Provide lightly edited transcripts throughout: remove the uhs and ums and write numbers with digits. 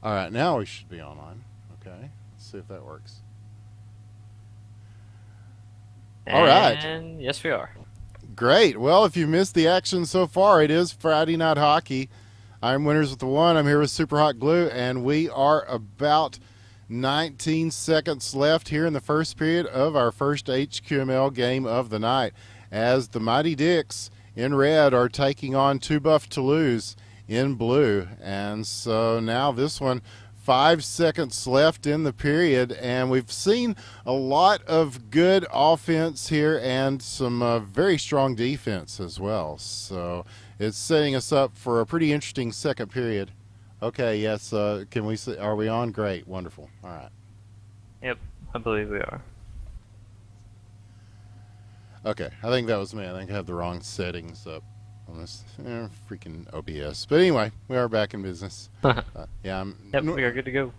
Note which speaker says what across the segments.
Speaker 1: All right, now we should be online. Okay, let's see if that works. All right,
Speaker 2: And yes, we are.
Speaker 1: great. Well, if you missed the action so far, it is Friday Night Hockey. I'm Winners with the One. I'm here with Superhotglue, and we are about 19 seconds left here in the first period of our first HQML game of the night, as the Mighty Dicks in red are taking on Two Buff Toulouse in blue. And so now this one, 5 seconds left in the period, and we've seen a lot of good offense here and some very strong defense as well. So it's setting us up for a pretty interesting second period. Okay, yes, can we see, are we on? Great, wonderful. All right.
Speaker 2: Yep, I believe we are.
Speaker 1: Okay, I think that was me. I think I have the wrong settings up on this freaking OBS. But anyway, we are back in business. Yeah,
Speaker 2: Yep, we are good to go.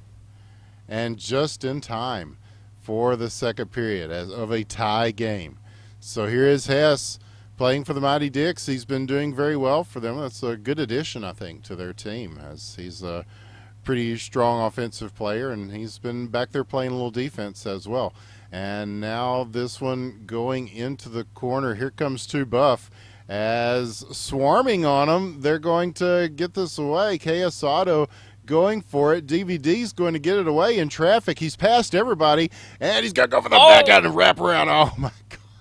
Speaker 1: and just in time for the second period as of a tie game. So here is Hess playing for the Mighty Dicks. He's been doing very well for them. That's a good addition, I think, to their team, as he's a pretty strong offensive player, and he's been back there playing a little defense as well. And now this one going into the corner. Here comes Two Buff. As swarming on them, they're going to get this away. KS Auto going for it. DVD's going to get it away in traffic. He's passed everybody, and he's got to go for the back out and wrap around. Oh, my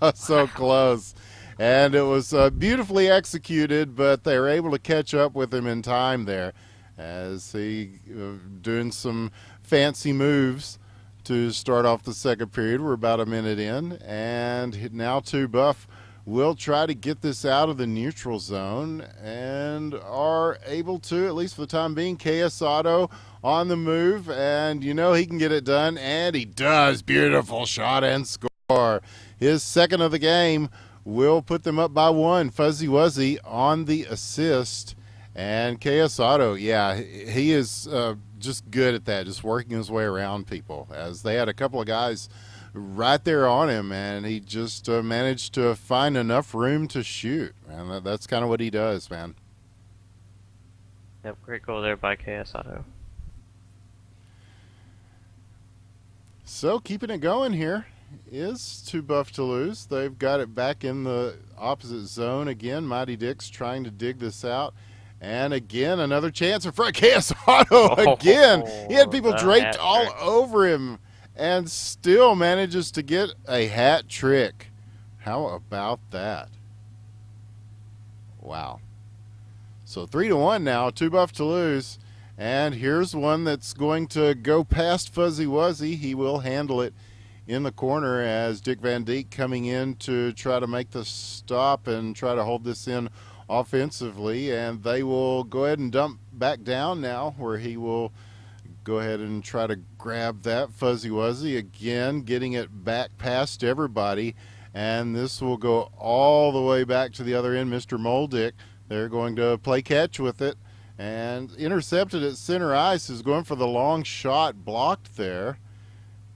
Speaker 1: God, so close. And it was beautifully executed, but they were able to catch up with him in time there as he doing some fancy moves to start off the second period. We're about a minute in, and now Two Buff will try to get this out of the neutral zone and are able to, at least for the time being. KS Auto on the move, and you know he can get it done, and he does. Beautiful shot and score. His second of the game will put them up by one. Fuzzy Wuzzy on the assist. And KS Auto, yeah, he is just good at that, just working his way around people, as they had a couple of guys right there on him, and he just managed to find enough room to shoot. And that's kind of what he does, man.
Speaker 2: Yep, great goal there by KS Auto.
Speaker 1: So keeping it going here is Two Buff Toulouse. They've got it back in the opposite zone again. Mighty Dicks trying to dig this out. And again, another chance in front. KS Auto again. He had people draped all over him and still manages to get a hat trick. How about that? Wow. So 3-1 now, Two Buff Toulouse. And here's one that's going to go past Fuzzy Wuzzy. He will handle it in the corner as Dick Van Dijk coming in to try to make the stop and try to hold this in offensively, and they will go ahead and dump back down now, where he will go ahead and try to grab that. Fuzzy Wuzzy again getting it back past everybody, and this will go all the way back to the other end. Mr. Moldick, they're going to play catch with it, and intercepted at center ice, is going for the long shot, blocked there.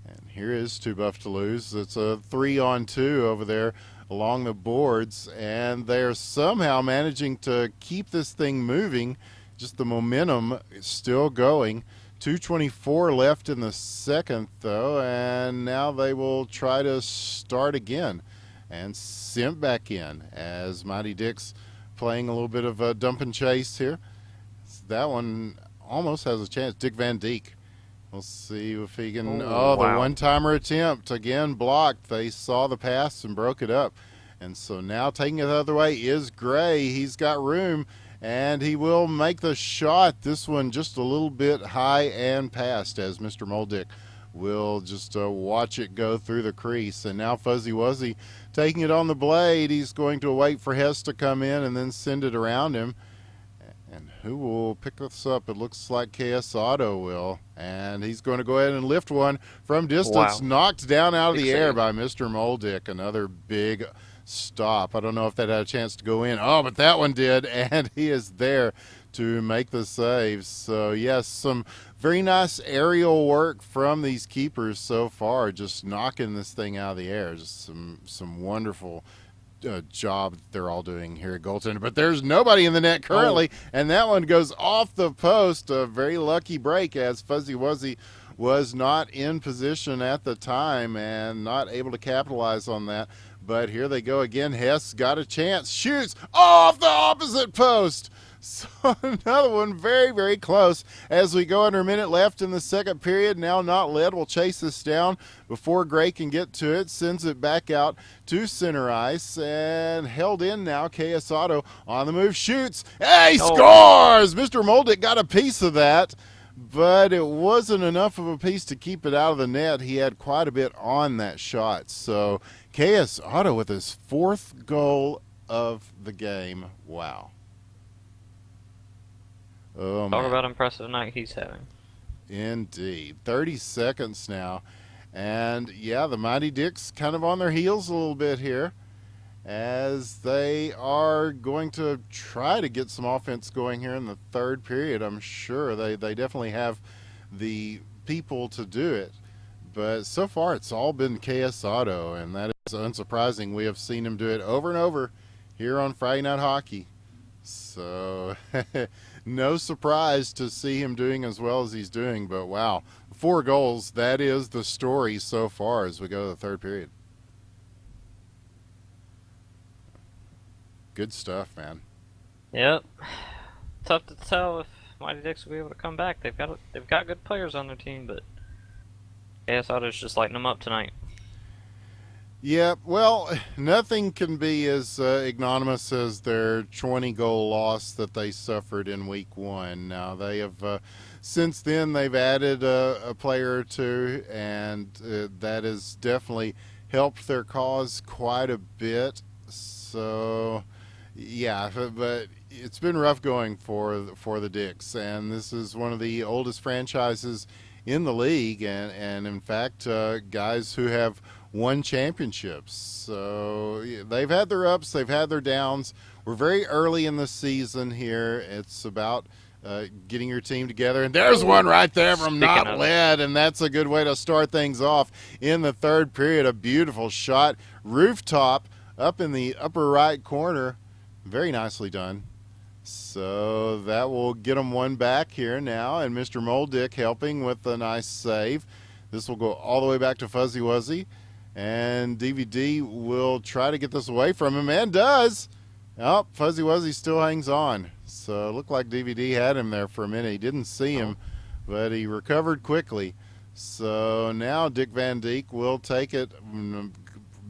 Speaker 1: And here is Two Buff Toulouse. It's a 3-on-2 over there along the boards, and they're somehow managing to keep this thing moving. Just the momentum is still going. 2:24 left in the second, though, and now they will try to start again and sent back in as Mighty Dicks playing a little bit of a dump and chase here. That one almost has a chance. Dick Van Dijk. We'll see if he can.
Speaker 2: Oh, wow.
Speaker 1: The one-timer attempt again blocked. They saw the pass and broke it up. And so now taking it the other way is Gray. He's got room, and he will make the shot. This one just a little bit high and past, as Mr. Moldick will just watch it go through the crease. And now Fuzzy Wuzzy taking it on the blade. He's going to wait for Hess to come in and then send it around him. And who will pick this up? It looks like KS Auto will. And he's going to go ahead and lift one from distance.
Speaker 2: Wow.
Speaker 1: Knocked down out of
Speaker 2: Big
Speaker 1: the air
Speaker 2: save
Speaker 1: by Mr. Moldick. Another big stop. I don't know if that had a chance to go in. Oh, but that one did. And he is there to make the save. So, yes, some very nice aerial work from these keepers so far. Just knocking this thing out of the air. Just some wonderful job that they're all doing here at goaltender. But there's nobody in the net currently, and that one goes off the post. A very lucky break, as Fuzzy Wuzzy was not in position at the time and not able to capitalize on that. But here they go again. Hess got a chance, shoots off the opposite post. So another one very, very close as we go under a minute left in the second period. Now Not Led will chase this down before Gray can get to it. Sends it back out to center ice and held in now. KS Auto on the move, shoots. Hey, scores! Mr. Moldick got a piece of that, but it wasn't enough of a piece to keep it out of the net. He had quite a bit on that shot. So KS Auto with his 4th goal of the game. Wow. Oh,
Speaker 2: Talk
Speaker 1: man.
Speaker 2: about impressive night he's having.
Speaker 1: Indeed. 30 seconds now. And, yeah, the Mighty Dicks kind of on their heels a little bit here as they are going to try to get some offense going here in the third period. I'm sure they definitely have the people to do it. But so far it's all been KS Auto, and that is unsurprising. We have seen him do it over and over here on Friday Night Hockey. So no surprise to see him doing as well as he's doing, but wow, 4 goals, that is the story so far as we go to the third period. Good stuff, man.
Speaker 2: Yep. Tough to tell if Mighty Dicks will be able to come back. They've got good players on their team, but KS Auto's just lighting them up tonight.
Speaker 1: Yeah, well, nothing can be as ignominious as their 20-goal loss that they suffered in week 1. Now, they have, since then, they've added a player or two, and that has definitely helped their cause quite a bit. So, yeah, but it's been rough going for the Dicks, and this is one of the oldest franchises in the league, and in fact, guys who have won championships. So they've had their ups, they've had their downs. We're very early in the season here. It's about getting your team together. And there's one right there from Not Led, and that's a good way to start things off in the third period. A beautiful shot, rooftop up in the upper right corner. Very nicely done. So that will get them one back here now, and Mr. Moldick helping with a nice save. This will go all the way back to Fuzzy Wuzzy. And DVD will try to get this away from him, and does. Oh, Fuzzy Wuzzy still hangs on. So it looked like DVD had him there for a minute. He didn't see him, but he recovered quickly. So now Dick Van Dijk will take it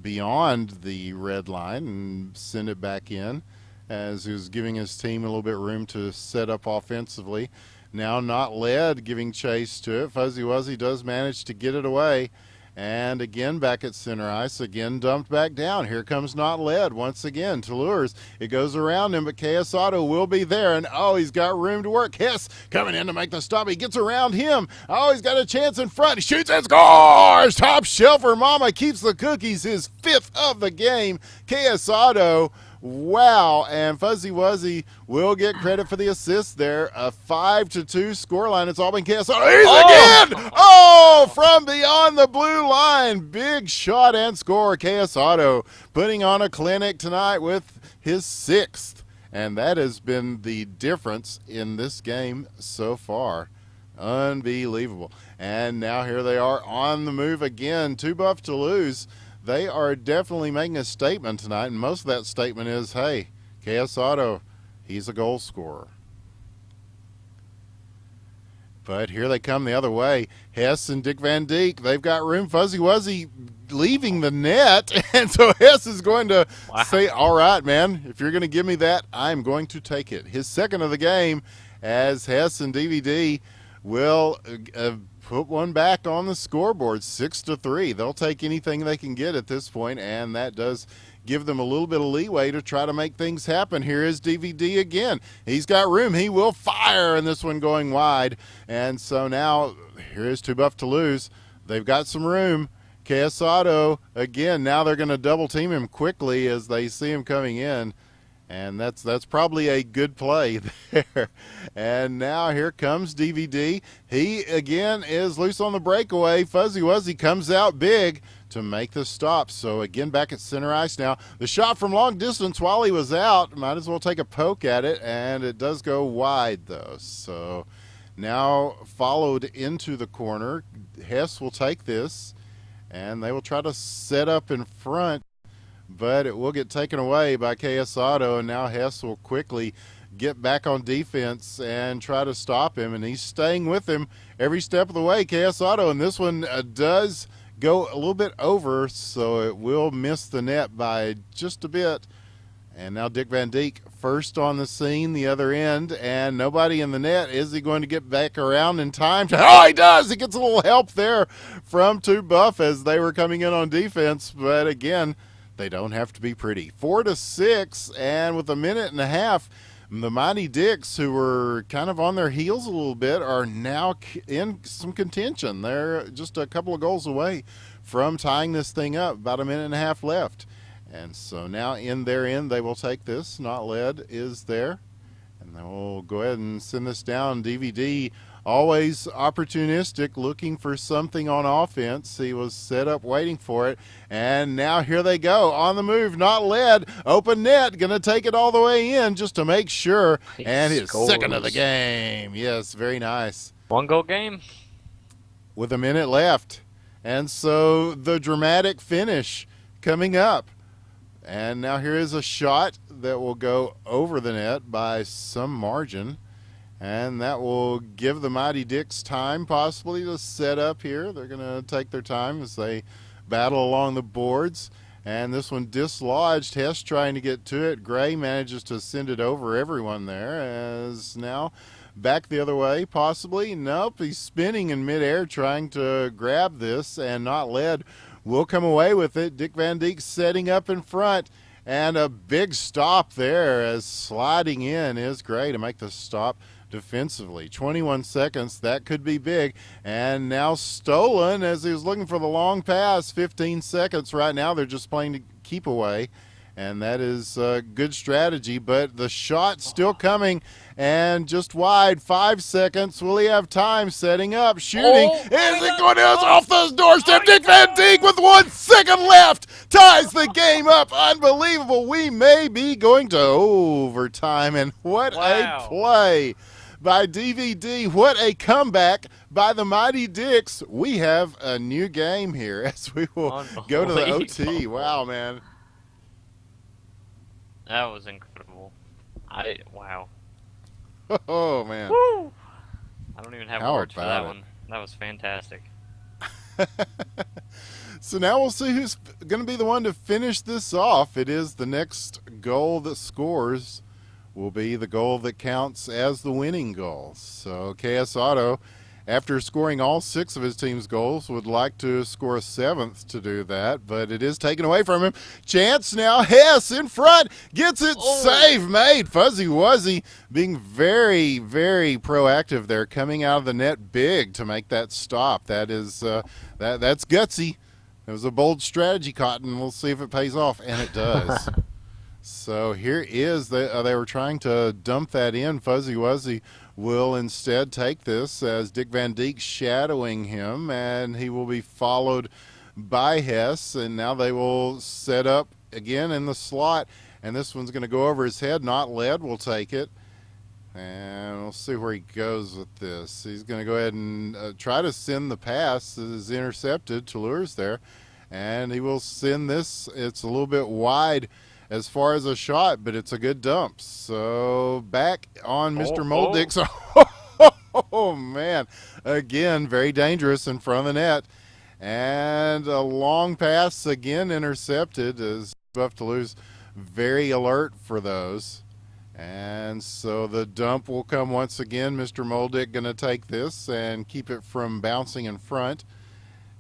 Speaker 1: beyond the red line and send it back in, as he was giving his team a little bit room to set up offensively. Now Not Led giving chase to it. Fuzzy Wuzzy does manage to get it away. And again back at center ice, again dumped back down. Here comes Not Led once again to Lures. It goes around him, but KS Auto will be there. And oh, he's got room to work. Hess coming in to make the stop. He gets around him. Oh, he's got a chance in front. He shoots and scores! Top shelfer Mama keeps the cookies. His 5th of the game. KS Auto. Wow, and Fuzzy Wuzzy will get credit for the assist there. A 5-2 scoreline. It's all been KS Auto. He's again! Oh, from beyond the blue line. Big shot and score. KS Auto putting on a clinic tonight with his 6th. And that has been the difference in this game so far. Unbelievable. And now here they are on the move again. Too buff to lose. They are definitely making a statement tonight, and most of that statement is, hey, KS Auto, he's a goal scorer. But here they come the other way. Hess and Dick Van Dijk, they've got room. Fuzzy Wuzzy leaving the net, and so Hess is going to say, all right, man, if you're going to give me that, I'm going to take it. His 2nd of the game, as Hess and DVD will put one back on the scoreboard, 6-3. They'll take anything they can get at this point, and that does give them a little bit of leeway to try to make things happen. Here is DVD again. He's got room. He will fire, and this one going wide. And so now here is Too Buff to Lose. They've got some room. KS Auto, again, now they're going to double team him quickly as they see him coming in. And that's probably a good play there. And now here comes DVD. He again is loose on the breakaway. Fuzzy Wuzzy comes out big to make the stop. So again back at center ice now. The shot from long distance while he was out, might as well take a poke at it, and it does go wide though. So now followed into the corner. Hess will take this, and they will try to set up in front, but it will get taken away by KS Auto, and now Hess will quickly get back on defense and try to stop him, and he's staying with him every step of the way, KS Auto, and this one does go a little bit over, so it will miss the net by just a bit. And now Dick Van Dijk first on the scene, the other end, and nobody in the net. Is he going to get back around in time? Oh, he does! He gets a little help there from Two Buff as they were coming in on defense, but again, they don't have to be pretty. 4-6, and with a minute and a half, the Mighty Dicks, who were kind of on their heels a little bit, are now in some contention. They're just a couple of goals away from tying this thing up. About a minute and a half left. And so now in their end, they will take this. Not Led is there. And they will go ahead and send this down. DVD, always opportunistic, looking for something on offense. He was set up waiting for it. And now here they go. On the move, Not Led. Open net. Going to take it all the way in just to make sure. And his second of the game. Yes, very nice.
Speaker 2: 1-goal game.
Speaker 1: With a minute left. And so the dramatic finish coming up. And now here is a shot that will go over the net by some margin. And that will give the Mighty Dicks time possibly to set up here. They're going to take their time as they battle along the boards. And this one dislodged. Hess trying to get to it. Gray manages to send it over everyone there. As now back the other way possibly. Nope, he's spinning in midair trying to grab this, and Not Led will come away with it. Dick Van Dijk setting up in front, and a big stop there as sliding in is Gray to make the stop defensively. 21 seconds, that could be big. And now stolen as he was looking for the long pass. 15 seconds right now. They're just playing to keep away, and that is a good strategy, but the shot still coming and just wide. 5 seconds. Will he have time setting up? Shooting. Is it going to off the doorstep? Dick Van Dijk with 1 second left ties the game up. Unbelievable. We may be going to overtime, and what a play by DVD. What a comeback by the Mighty Dicks. We have a new game here as we will go to the OT. Wow, man.
Speaker 2: That was incredible. Wow.
Speaker 1: Oh, man.
Speaker 2: Woo! I don't even have
Speaker 1: How
Speaker 2: words for that
Speaker 1: about
Speaker 2: one. That was fantastic.
Speaker 1: So now we'll see who's going to be the one to finish this off. It is the next goal that scores will be the goal that counts as the winning goal. So KS Auto, after scoring all 6 of his team's goals, would like to score a 7th to do that, but it is taken away from him. Chance now, Hess in front, gets it, save made. Fuzzy Wuzzy being very, very proactive there, coming out of the net big to make that stop. That is, that's gutsy. It was a bold strategy, Cotton. We'll see if it pays off, and it does. So here is, they were trying to dump that in. Fuzzy Wuzzy will instead take this as Dick Van Dijk shadowing him, and he will be followed by Hess, and now they will set up again in the slot, and this one's going to go over his head. Not Led will take it, and we'll see where he goes with this. He's going to go ahead and try to send the pass that is intercepted. Toulouse there, and he will send this. It's a little bit wide as far as a shot, but it's a good dump. So back on Mr. Moldix. Oh, man. Again, very dangerous in front of the net. And a long pass again intercepted as Buff Toulouse very alert for those. And so the dump will come once again. Mr. Moldick going to take this and keep it from bouncing in front.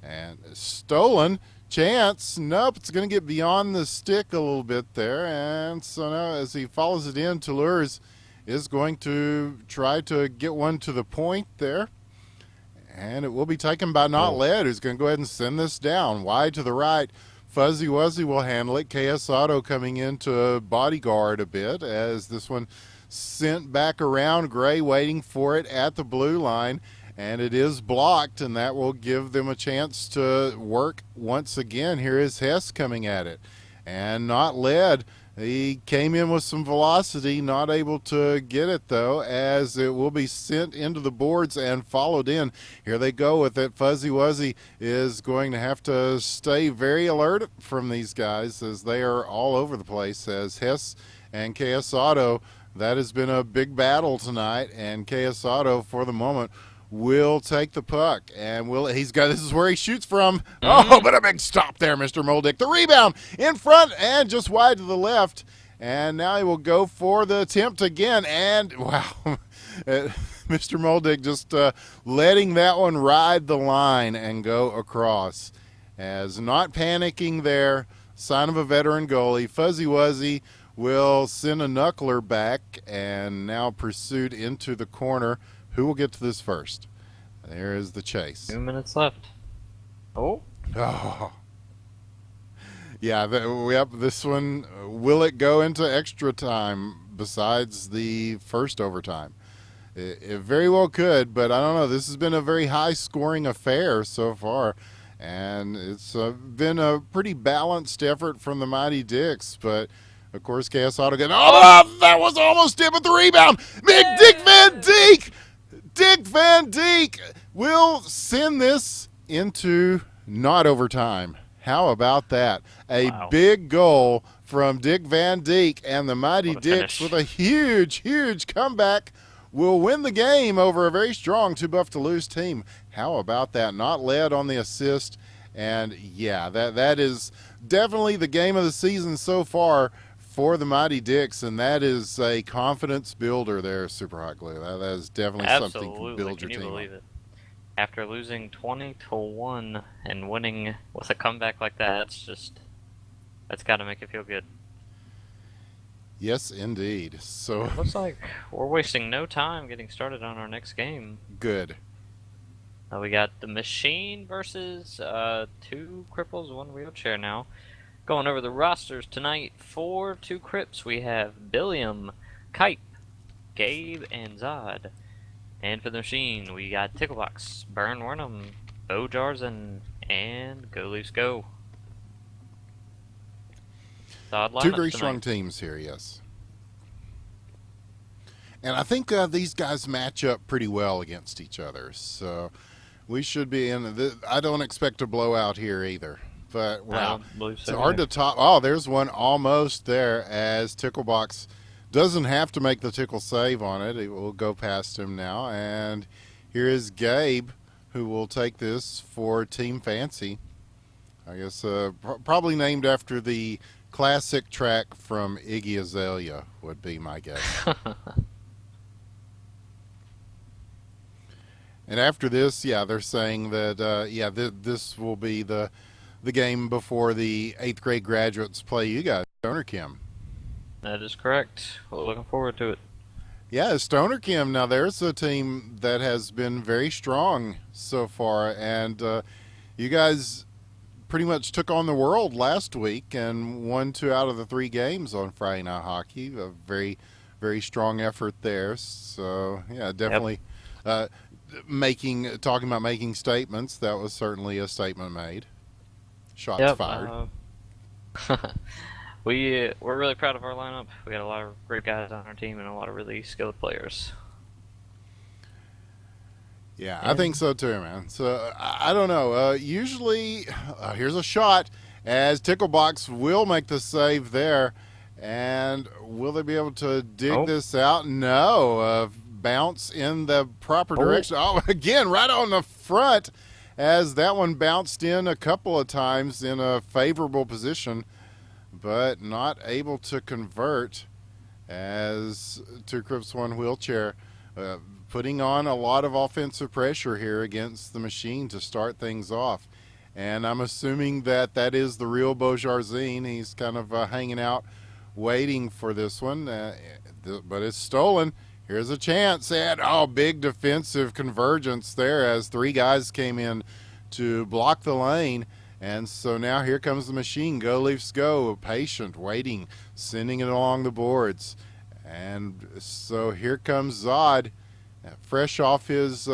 Speaker 1: And stolen. Chance, nope, it's going to get beyond the stick a little bit there, and so now as he follows it in, Toulouse is going to try to get one to the point there, and it will be taken by Not Led, who's going to go ahead and send this down wide to the right Fuzzy Wuzzy will handle it. KS Auto coming in to bodyguard a bit as this one sent back around. Gray waiting for it at the blue line, and it is blocked, and that will give them a chance to work once again. Here is Hess coming at it, and not led. He came in with some velocity, not able to get it though, as it will be sent into the boards and followed in. Here they go with it. Fuzzy Wuzzy is going to have to stay very alert from these guys as they are all over the place, as Hess and KS Auto, that has been a big battle tonight, and KS Auto for the moment will take the puck, and this is where he shoots from. Oh, but a big stop there, Mr. Moldick. The rebound in front and just wide to the left, and now he will go for the attempt again, and wow, Mr. Moldick just letting that one ride the line and go across, as not panicking there, sign of a veteran goalie. Fuzzy Wuzzy will send a knuckler back, and now pursued into the corner. Who will get to this first? There is the chase.
Speaker 2: 2 minutes left. Oh.
Speaker 1: Yeah, this one, will it go into extra time besides the first overtime? It very well could, but I don't know. This has been a very high-scoring affair so far, and it's been a pretty balanced effort from the Mighty Dicks, but of course, KS Auto that was almost it, but the rebound! Big Dick Van Dijk! Dick Van Dijk will send this into not overtime. How about that? A big goal from Dick Van Dijk, and the Mighty Dicks with a huge, huge comeback will win the game over a very strong Too Buff to Lose team. How about that? Not led on the assist, and yeah, that is definitely the game of the season so far for the Mighty Dicks, and that is a confidence builder there, Superhotglue. That is definitely something to build your team.
Speaker 2: Can you believe it? After losing 20-1 and winning with a comeback like that, that's got to make it feel good.
Speaker 1: Yes, indeed. So
Speaker 2: it looks like we're wasting no time getting started on our next game.
Speaker 1: Good.
Speaker 2: We got the Machine versus 2 cripples, 1 wheelchair now. Going over the rosters tonight for 2 Crips, we have Billiam, Kipe, Gabe, and Zod. And for the Machine, we got Ticklebox, Burn Wernham, Bo Jarzen, and Go Leafs Go.
Speaker 1: 2 very strong teams here, yes. And I think these guys match up pretty well against each other, so we should be in. I don't expect a blowout here either. But wow, it's hard to top. Oh, there's one almost there, as Ticklebox doesn't have to make the tickle save on it. It will go past him now. And here is Gabe, who will take this for Team Fancy. I guess probably named after the classic track from Iggy Azalea would be my guess. And after this, yeah, they're saying that, this will be the game before the 8th grade graduates play you guys, Stoner Kim.
Speaker 2: That is correct. We're looking forward to it.
Speaker 1: Yeah, Stoner Kim. Now there's a team that has been very strong so far, and you guys pretty much took on the world last week and won 2 out of the 3 games on Friday Night Hockey. A very, very strong effort there. So yeah, definitely. Yep. Talking about making statements, that was certainly a statement made. Shots fired.
Speaker 2: We're really proud of our lineup. We got a lot of great guys on our team and a lot of really skilled players.
Speaker 1: Yeah, I think so too, man. So I don't know. Usually, here's a shot as Ticklebox will make the save there, and will they be able to dig this out? No. Bounce in the proper direction. Oh, again, right on the front, as that one bounced in a couple of times in a favorable position, but not able to convert, as 2 Crips 1 wheelchair putting on a lot of offensive pressure here against the Machine to start things off. And I'm assuming that is the real Bo Jarzine. He's kind of hanging out, waiting for this one, but it's stolen. Here's a chance at, big defensive convergence there as 3 guys came in to block the lane, And so now here comes the machine. Go Leafs go. Patient, waiting, sending it along the boards. And so here comes Zod, fresh off his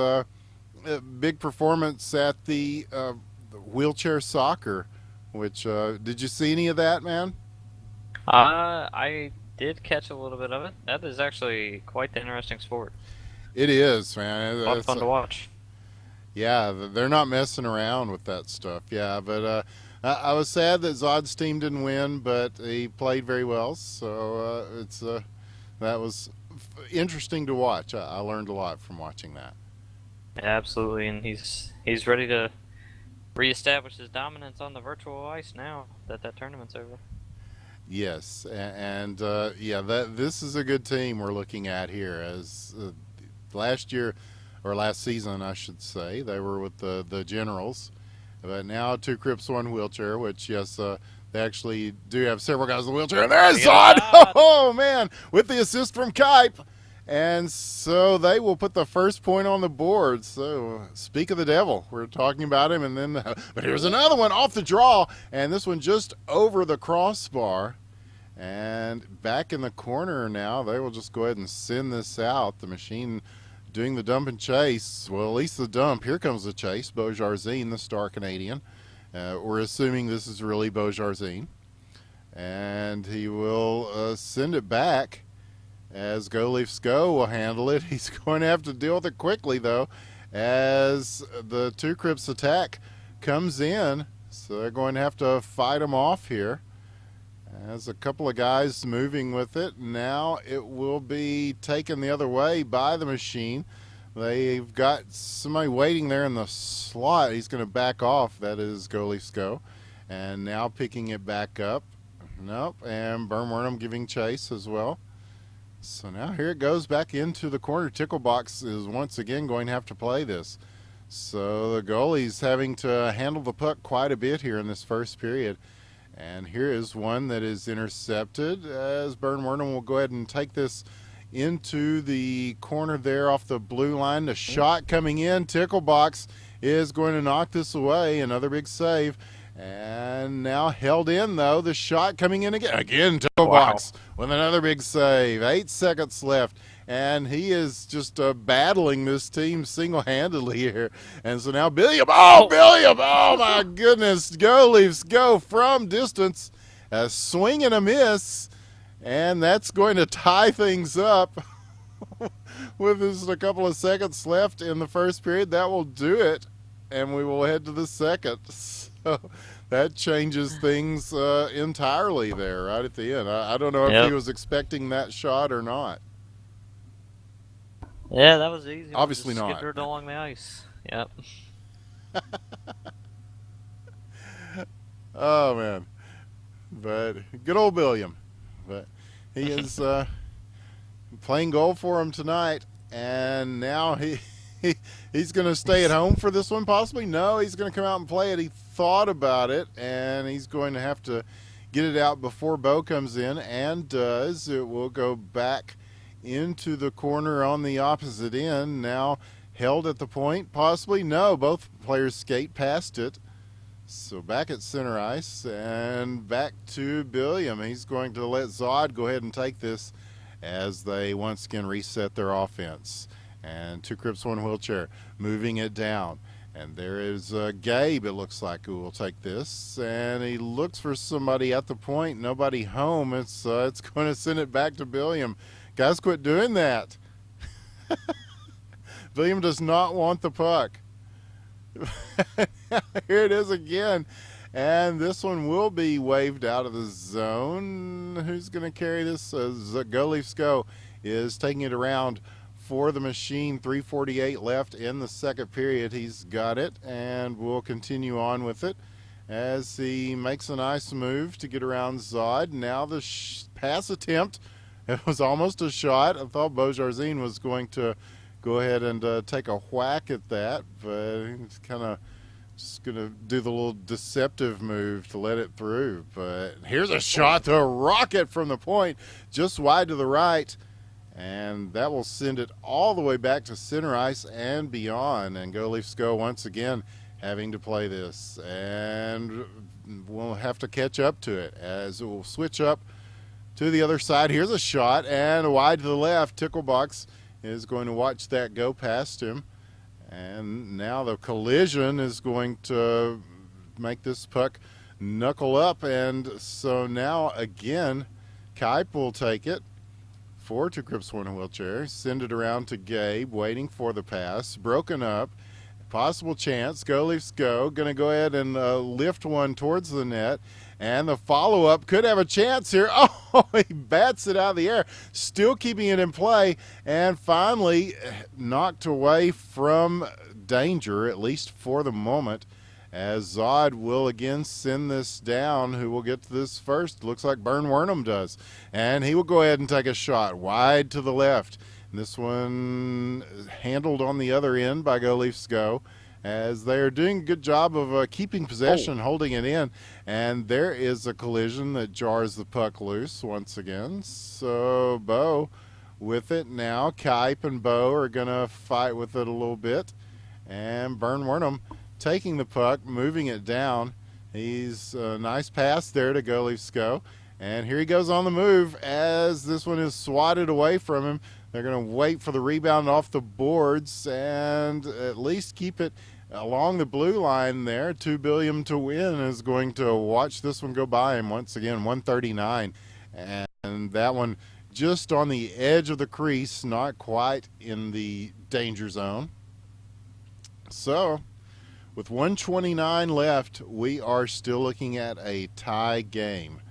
Speaker 1: big performance at the wheelchair soccer. Which did you see any of that, man?
Speaker 2: I did catch a little bit of it. That is actually quite the interesting sport.
Speaker 1: It is, man.
Speaker 2: A lot of fun to watch.
Speaker 1: Yeah, they're not messing around with that stuff. Yeah, but I was sad that Zod's team didn't win, but he played very well. So that was interesting to watch. I learned a lot from watching that.
Speaker 2: Yeah, absolutely, and he's ready to reestablish his dominance on the virtual ice now that that tournament's over.
Speaker 1: Yes, and yeah, this is a good team we're looking at here. As last year, or last season, I should say, they were with the Generals, but now two Crips, one wheelchair. Which yes, they actually do have several guys in the wheelchair. And there's Zod! Oh man, with the assist from Kipe. And so they will put the first point on the board. So speak of the devil, we're talking about him, and then but here's another one off the draw, and this one just over the crossbar. And back in the corner now, they will just go ahead and send this out. The machine doing the dump and chase. Well, at least the dump. Here comes the chase. Beau Jarzine, the star Canadian. We're assuming this is really Beau Jarzine. And he will send it back as Go Leafs Go will handle it. He's going to have to deal with it quickly, though, as the two Crips attack comes in. So they're going to have to fight them off here. As a couple of guys moving with it. Now it will be taken the other way by the machine. They've got somebody waiting there in the slot. He's going to back off. That is Go Leafs Go. And now picking it back up. Nope. And Burnwornham giving chase as well. So now here it goes back into the corner. Ticklebox is once again going to have to play this. So the goalie's having to handle the puck quite a bit here in this first period. And here is one that is intercepted as Burnwornham will go ahead and take this into the corner there off the blue line. The shot coming in. Ticklebox is going to knock this away. Another big save. And now held in, though. The shot coming in again. Again, Ticklebox with another big save. 8 seconds left. And he is just battling this team single-handedly here. And so now Billiam. Oh, Billiam. Oh, my goodness. Go Leafs Go from distance. A swing and a miss. And that's going to tie things up with just a couple of seconds left in the first period. That will do it. And we will head to the second. So that changes things entirely there right at the end. I don't know if he was expecting that shot or not.
Speaker 2: Yeah, that was easy.
Speaker 1: Obviously
Speaker 2: just
Speaker 1: not.
Speaker 2: Skittered along the ice. Yep.
Speaker 1: Oh, man. But good old Billiam. But he is playing goal for him tonight. And now he's going to stay at home for this one possibly. No, he's going to come out and play it. He thought about it, and he's going to have to get it out before Beau comes in, and does. It will go back into the corner on the opposite end. Now held at the point, possibly. No, both players skate past it. So back at center ice and back to Billiam. He's going to let Zod go ahead and take this as they once again reset their offense. And two Crips, one wheelchair, moving it down. And there is Gabe, it looks like, who will take this. And he looks for somebody at the point. Nobody home. It's going to send it back to Billiam. Guys, quit doing that. Billiam does not want the puck. Here it is again. And this one will be waved out of the zone. Who's going to carry this? Go Leafs Go is taking it around for the machine. 3:48 left in the second period. He's got it, and we'll continue on with it as he makes a nice move to get around Zod. Now the pass attempt. It was almost a shot. I thought Beau Jarzine was going to go ahead and take a whack at that, but he's kind of just going to do the little deceptive move to let it through. But here's a shot to rocket from the point, just wide to the right. And that will send it all the way back to center ice and beyond. And Go Leafs Go once again having to play this, and we'll have to catch up to it as it will switch up to the other side. Here's a shot, and wide to the left. Ticklebox is going to watch that go past him, and now the collision is going to make this puck knuckle up, and so now again Kipe will take it for Two Crips One Wheelchair, send it around to Gabe, waiting for the pass, broken up, possible chance, go Leafs go, gonna go ahead and lift one towards the net, and the follow-up could have a chance here. Oh, he bats it out of the air, still keeping it in play, and finally knocked away from danger, at least for the moment, as Zod will again send this down. Who will get to this first? Looks like Burn Wernham does. And he will go ahead and take a shot wide to the left. And this one handled on the other end by Go Leafs Go, as they are doing a good job of keeping possession, holding it in. And there is a collision that jars the puck loose once again. So Bo with it now. Kipe and Bo are going to fight with it a little bit. And Burn Wernham taking the puck, moving it down. He's a nice pass there to Go Leafs Go. And here he goes on the move as this one is swatted away from him. They're going to wait for the rebound off the boards and at least keep it along the blue line there. 2 billion to win is going to watch this one go by him once again. 139. And that one just on the edge of the crease, not quite in the danger zone. So with 129 left, we are still looking at a tie game.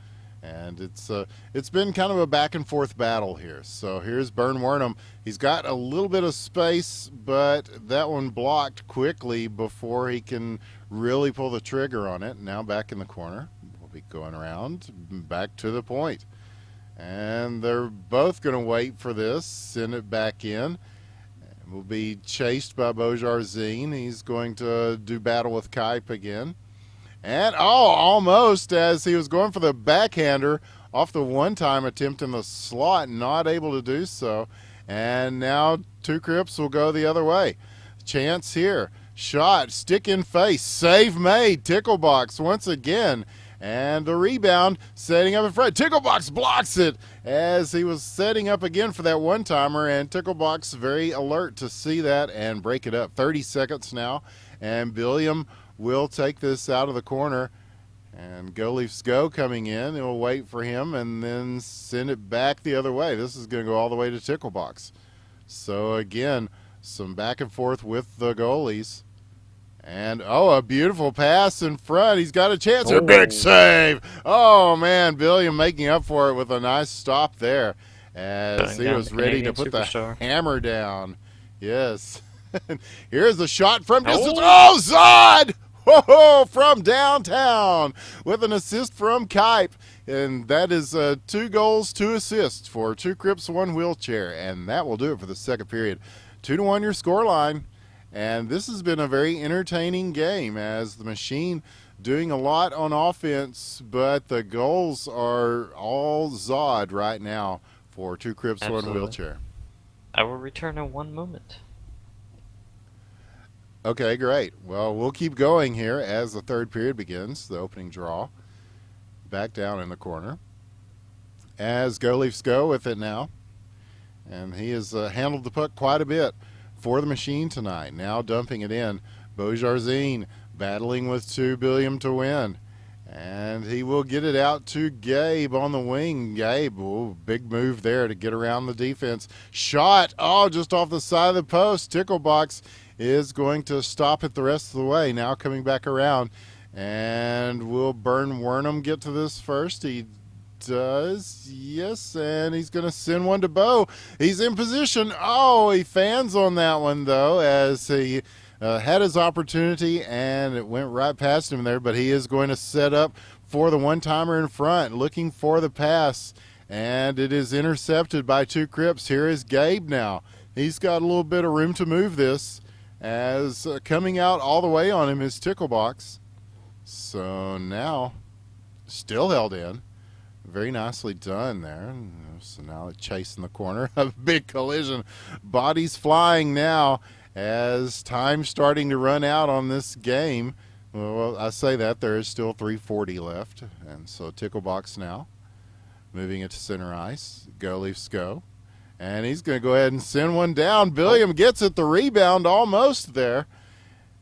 Speaker 1: And it's been kind of a back and forth battle here. So here's Burn Wernham. He's got a little bit of space, but that one blocked quickly before he can really pull the trigger on it. Now back in the corner. We'll be going around back to the point. And they're both going to wait for this, send it back in. Will be chased by Bojarzine. He's going to do battle with Kipe again. And, almost as he was going for the backhander off the one-time attempt in the slot, not able to do so. And now Two Crips will go the other way. Chance here. Shot, stick in face, save made. Ticklebox once again. And the rebound, setting up in front. Ticklebox blocks it as he was setting up again for that one-timer, and Ticklebox very alert to see that and break it up. 30 seconds now, and Billiam will take this out of the corner. And Go Leafs Go coming in. It will wait for him and then send it back the other way. This is going to go all the way to Ticklebox. So again, some back and forth with the goalies. And, a beautiful pass in front. He's got a chance. A big save. Oh, man. Billiam making up for it with a nice stop there as he was ready to put the hammer down. Yes. Here's the shot from distance. Oh, Zod! Whoa, from downtown with an assist from Kipe. And that is 2 goals, 2 assists for Two Crips, One Wheelchair. And that will do it for the second period. 2-1 your scoreline. And this has been a very entertaining game as the Machine doing a lot on offense, but the goals are all Zod right now for Two Crips, One Wheelchair.
Speaker 2: I will return in 1 moment.
Speaker 1: Okay, great. Well, we'll keep going here as the third period begins, the opening draw. Back down in the corner. As Go Leafs Go with it now. And he has handled the puck quite a bit for the Machine tonight. Now dumping it in. Bojarzine battling with 2 billion to win. And he will get it out to Gabe on the wing. Gabe, big move there to get around the defense. Shot, just off the side of the post. Ticklebox is going to stop it the rest of the way. Now coming back around. And will Burn Wernham get to this first? He does, yes, and he's going to send one to Bo. He's in position. He fans on that one, though, as he had his opportunity, and it went right past him there, but he is going to set up for the one-timer in front, looking for the pass, and it is intercepted by Two Crips. Here is Gabe now. He's got a little bit of room to move this, as coming out all the way on him is Ticklebox. So now, still held in. Very nicely done there. So now chasing the corner. A big collision. Bodies flying now as time starting to run out on this game. Well, I say that there is still 340 left, and so Ticklebox now moving it to center ice. Go Leafs go, and he's going to go ahead and send one down. Billiam gets it, the rebound almost there,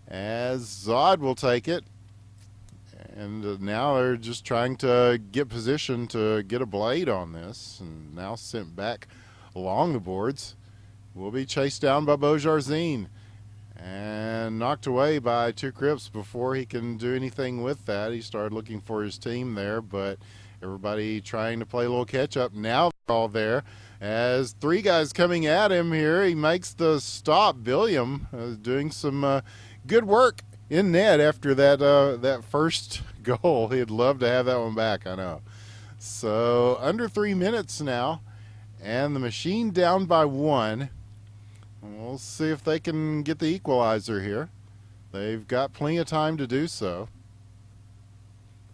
Speaker 1: as Zod will take it. And now they're just trying to get position to get a blade on this, and now sent back along the boards. Will be chased down by Beaujarzine and knocked away by 2 Crips before he can do anything with that. He started looking for his team there, but everybody trying to play a little catch up. Now they're all there as 3 guys coming at him here. He makes the stop. Billiam doing some good work in net after that first goal. He'd love to have that one back, I know. So under 3 minutes now, and the Machine down by 1. We'll see if they can get the equalizer here. They've got plenty of time to do so.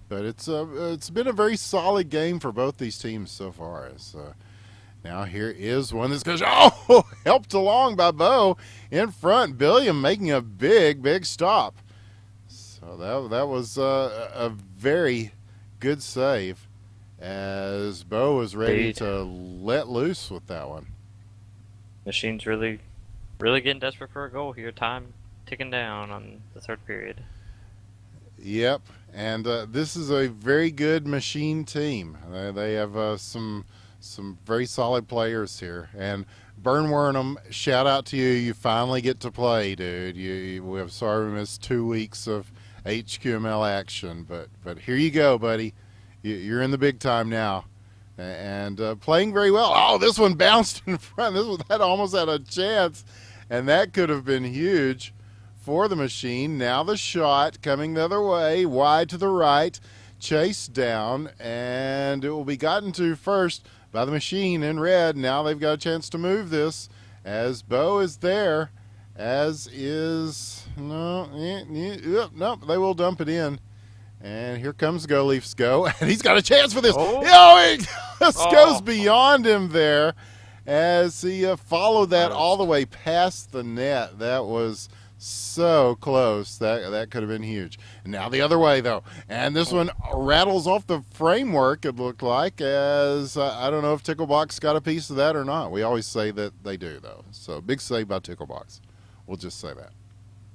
Speaker 1: But it's been a very solid game for both these teams so far. Now here is one that's going to helped along by Bo in front. Billiam making a big stop. So that was a very good save as Bo was ready to let loose with that one.
Speaker 2: Machine's really getting desperate for a goal here. Time ticking down on the 3rd period.
Speaker 1: Yep, and this is a very good Machine team. They have some very solid players here. And Burn Wernham, shout out to you. You finally get to play, dude. We have sorry we missed 2 weeks of HQML action, but here you go, buddy. You're in the big time now, and playing very well. Oh, this one bounced in front. That almost had a chance, and that could have been huge for the Machine. Now the shot coming the other way, wide to the right, chased down, and it will be gotten to first by the Machine in red. Now they've got a chance to move this as Bo is there, as is no, they will dump it in. And here comes Go Leafs Go, and he's got a chance for this. He just goes beyond him there as he followed that all the way past the net. That was so close. That could have been huge. And now the other way, though. And this one rattles off the framework, it looked like, as I don't know if Ticklebox got a piece of that or not. We always say that they do, though. So big save by Ticklebox. We'll just say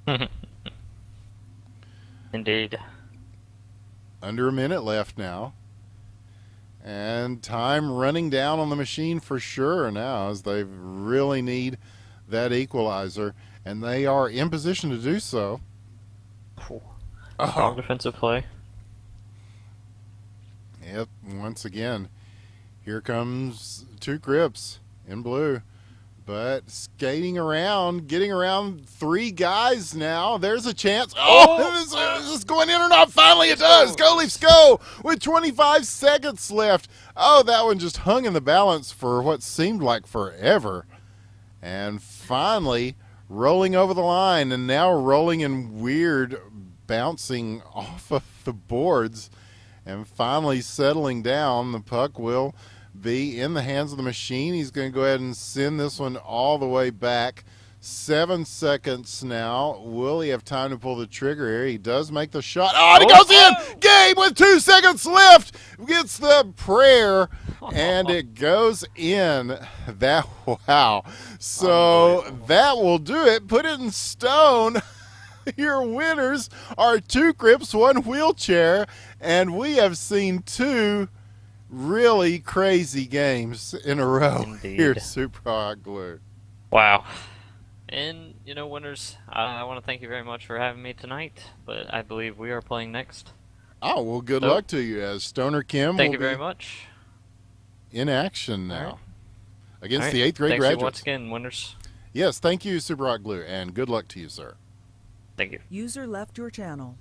Speaker 1: that.
Speaker 2: Indeed.
Speaker 1: Under a minute left now. And time running down on the Machine for sure now, as they really need that equalizer. And they are in position to do so.
Speaker 2: Strong defensive play.
Speaker 1: Yep, once again. Here comes 2 Crips in blue. But skating around, getting around 3 guys now. There's a chance. Is this going in or not? Finally it does. Go Leafs go with 25 seconds left. Oh, that one just hung in the balance for what seemed like forever. And finally rolling over the line, and now rolling in weird, bouncing off of the boards. And finally settling down. The puck will be in the hands of the Machine. He's going to go ahead and send this one all the way back. 7 seconds now. Will he have time to pull the trigger here? He does make the shot. And it goes in! Game with 2 seconds left! Gets the prayer, and it goes in. Wow. So that will do it. Put it in stone. Your winners are 2 Crips, 1 wheelchair, and we have seen 2 really crazy games in a row.
Speaker 2: Indeed.
Speaker 1: Here at Superhotglue.
Speaker 2: Wow. And, winners, I want to thank you very much for having me tonight, but I believe we are playing next.
Speaker 1: Oh, well, good luck to you, as Stoner Kim
Speaker 2: Thank you very much.
Speaker 1: In action now against the 8th grade
Speaker 2: Thanks
Speaker 1: graduates.
Speaker 2: once again, winners.
Speaker 1: Yes, thank you, Superhotglue, and good luck to you, sir.
Speaker 2: Thank you.
Speaker 3: User left your channel.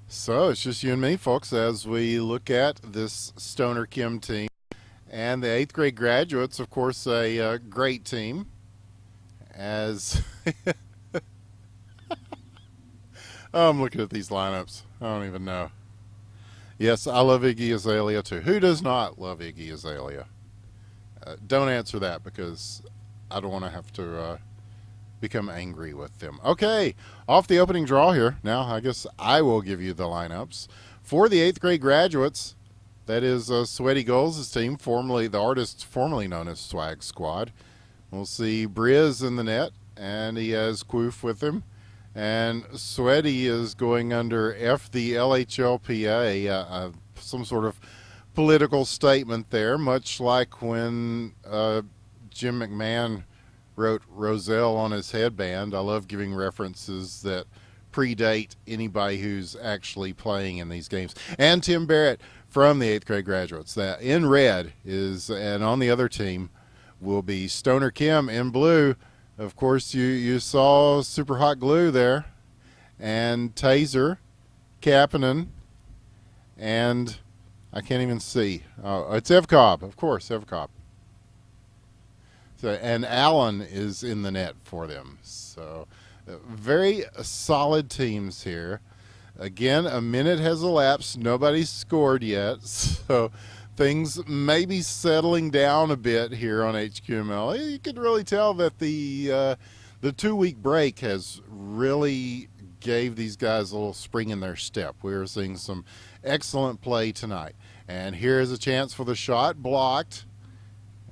Speaker 1: So it's just you and me, folks, as we look at this Stoner Kim team. And the 8th grade graduates, of course, a great team. As I'm looking at these lineups. I don't even know. Yes, I love Iggy Azalea, too. Who does not love Iggy Azalea? Don't answer that, because I don't want to have to become angry with them. Okay, off the opening draw here. Now, I guess I will give you the lineups. For the 8th grade graduates, that is Sweaty Goals' team, formerly the artist formerly known as Swag Squad. We'll see Briz in the net, and he has Quoof with him. And Sweaty is going under F the LHLPA, some sort of political statement there, much like when Jim McMahon wrote Roselle on his headband. I love giving references that predate anybody who's actually playing in these games. And Tim Barrett from the 8th grade graduates. That in red is, and on the other team will be Stoner Kim in blue. Of course, you saw Superhotglue there, and Taser, Kapanen, and I can't even see. Oh, it's Evcobb, of course, Evcobb. So, and Allen is in the net for them. So, very solid teams here. Again, a minute has elapsed. Nobody's scored yet. So, things may be settling down a bit here on HQML. You could really tell that the 2-week break has really gave these guys a little spring in their step. We're seeing some excellent play tonight. And here's a chance for the shot, blocked.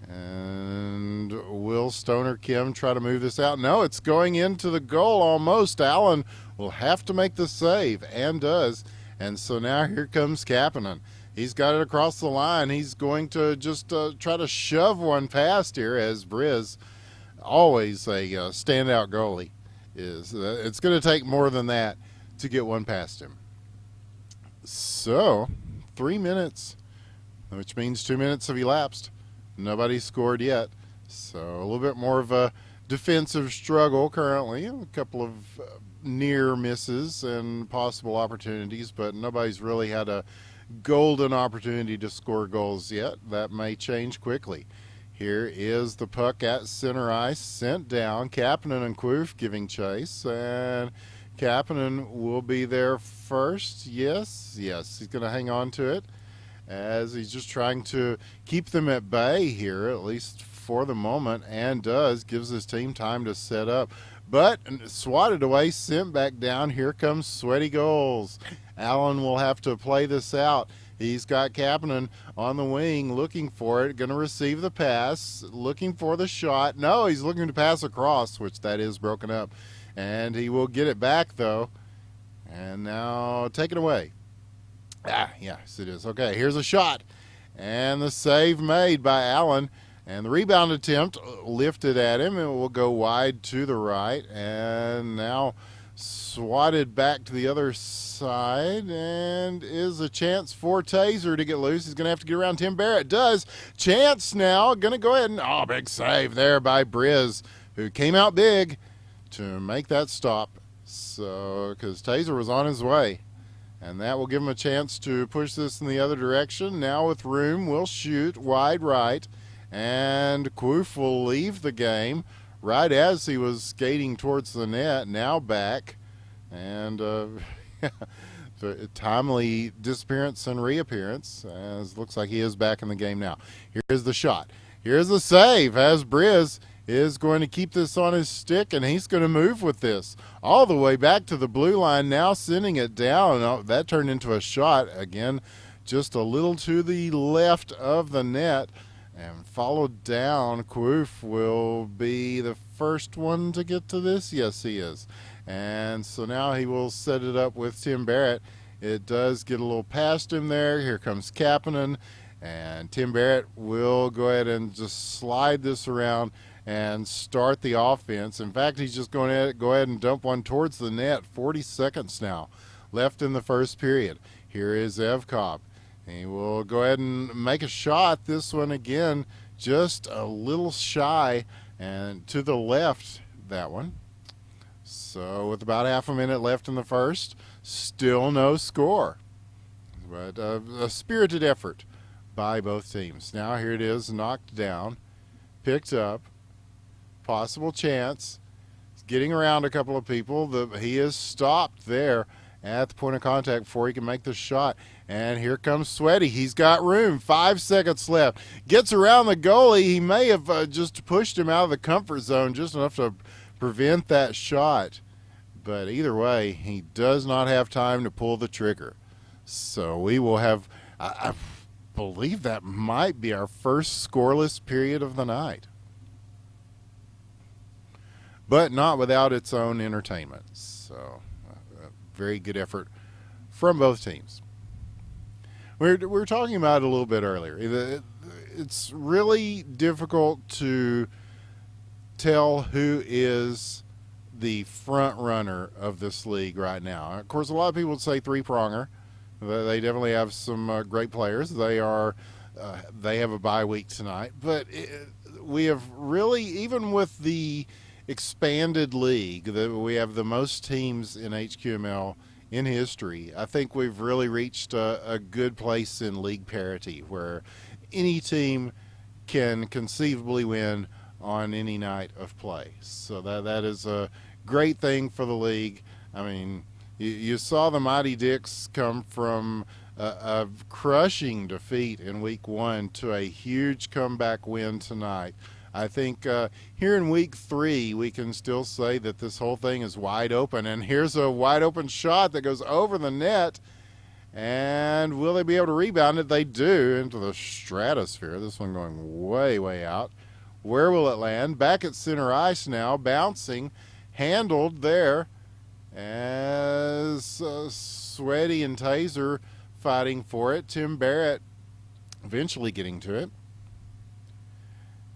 Speaker 1: And will Stoner Kim try to move this out? No, it's going into the goal almost. Allen will have to make the save, and does. And so now here comes Kapanen. He's got it across the line. He's going to just try to shove one past here, as Briz, always a standout goalie, is. It's going to take more than that to get one past him. So, 3 minutes, which means 2 minutes have elapsed. Nobody scored yet. So, a little bit more of a defensive struggle currently. A couple of near misses and possible opportunities, but nobody's really had a golden opportunity to score goals yet. That may change quickly. Here is the puck at center ice, sent down. Kapanen and Quoof giving chase, and Kapanen will be there first. Yes, he's going to hang on to it, as he's just trying to keep them at bay here, at least for the moment, and gives his team time to set up. But swatted away, sent back down. Here comes Sweaty Goals. Allen will have to play this out. He's got Kapanen on the wing looking for it, going to receive the pass, looking for the shot. No, he's looking to pass across, which that is broken up. And he will get it back, though. And now take it away. Yes, it is. Okay, here's a shot. And the save made by Allen. And the rebound attempt lifted at him, and it will go wide to the right. And now swatted back to the other side, and is a chance for Taser to get loose. He's going to have to get around Tim Barrett. Does. Chance now. Going to go ahead and, big save there by Briz, who came out big to make that stop. So, because Taser was on his way. And that will give him a chance to push this in the other direction. Now with room, will shoot wide right. And Quoof will leave the game right as he was skating towards the net. Now back. And timely disappearance and reappearance, as looks like he is back in the game now. Here's the shot. Here's the save, as Briz is going to keep this on his stick, and he's going to move with this all the way back to the blue line, now sending it down. Oh, that turned into a shot. Again, just a little to the left of the net, and followed down. Quoof will be the first one to get to this. Yes, he is. And so now he will set it up with Tim Barrett. It does get a little past him there. Here comes Kapanen, and Tim Barrett will go ahead and just slide this around and start the offense. In fact, he's just going to go ahead and dump one towards the net. 40 seconds now left in the first period. Here is Evcobb. He will go ahead and make a shot. This one again, just a little shy and to the left, that one. So with about half a minute left in the first, still no score. But a spirited effort by both teams. Now here it is, knocked down, picked up, possible chance. He's getting around a couple of people. He is stopped there at the point of contact before he can make the shot. And here comes Sweaty. He's got room. 5 seconds left. Gets around the goalie. He may have just pushed him out of the comfort zone just enough to prevent that shot. But either way, he does not have time to pull the trigger. So we will have, I believe that might be our first scoreless period of the night. But not without its own entertainment. So very good effort from both teams. We were talking about it a little bit earlier. It's really difficult to tell who is the front runner of this league right now. Of course, a lot of people would say three-pronger. They definitely have some great players. They have a bye week tonight. But we have really, even with the expanded league, we have the most teams in HQML in history. I think we've really reached a good place in league parity where any team can conceivably win on any night of play. So that is a great thing for the league. I mean, you saw the Mighty Dicks come from a crushing defeat in week 1 to a huge comeback win tonight. I think here in week 3, we can still say that this whole thing is wide open. And here's a wide open shot that goes over the net. And will they be able to rebound it? They do, into the stratosphere. This one going way, way out. Where will it land? Back at center ice now, bouncing, handled there as Sweaty and Taser fighting for it. Tim Barrett eventually getting to it.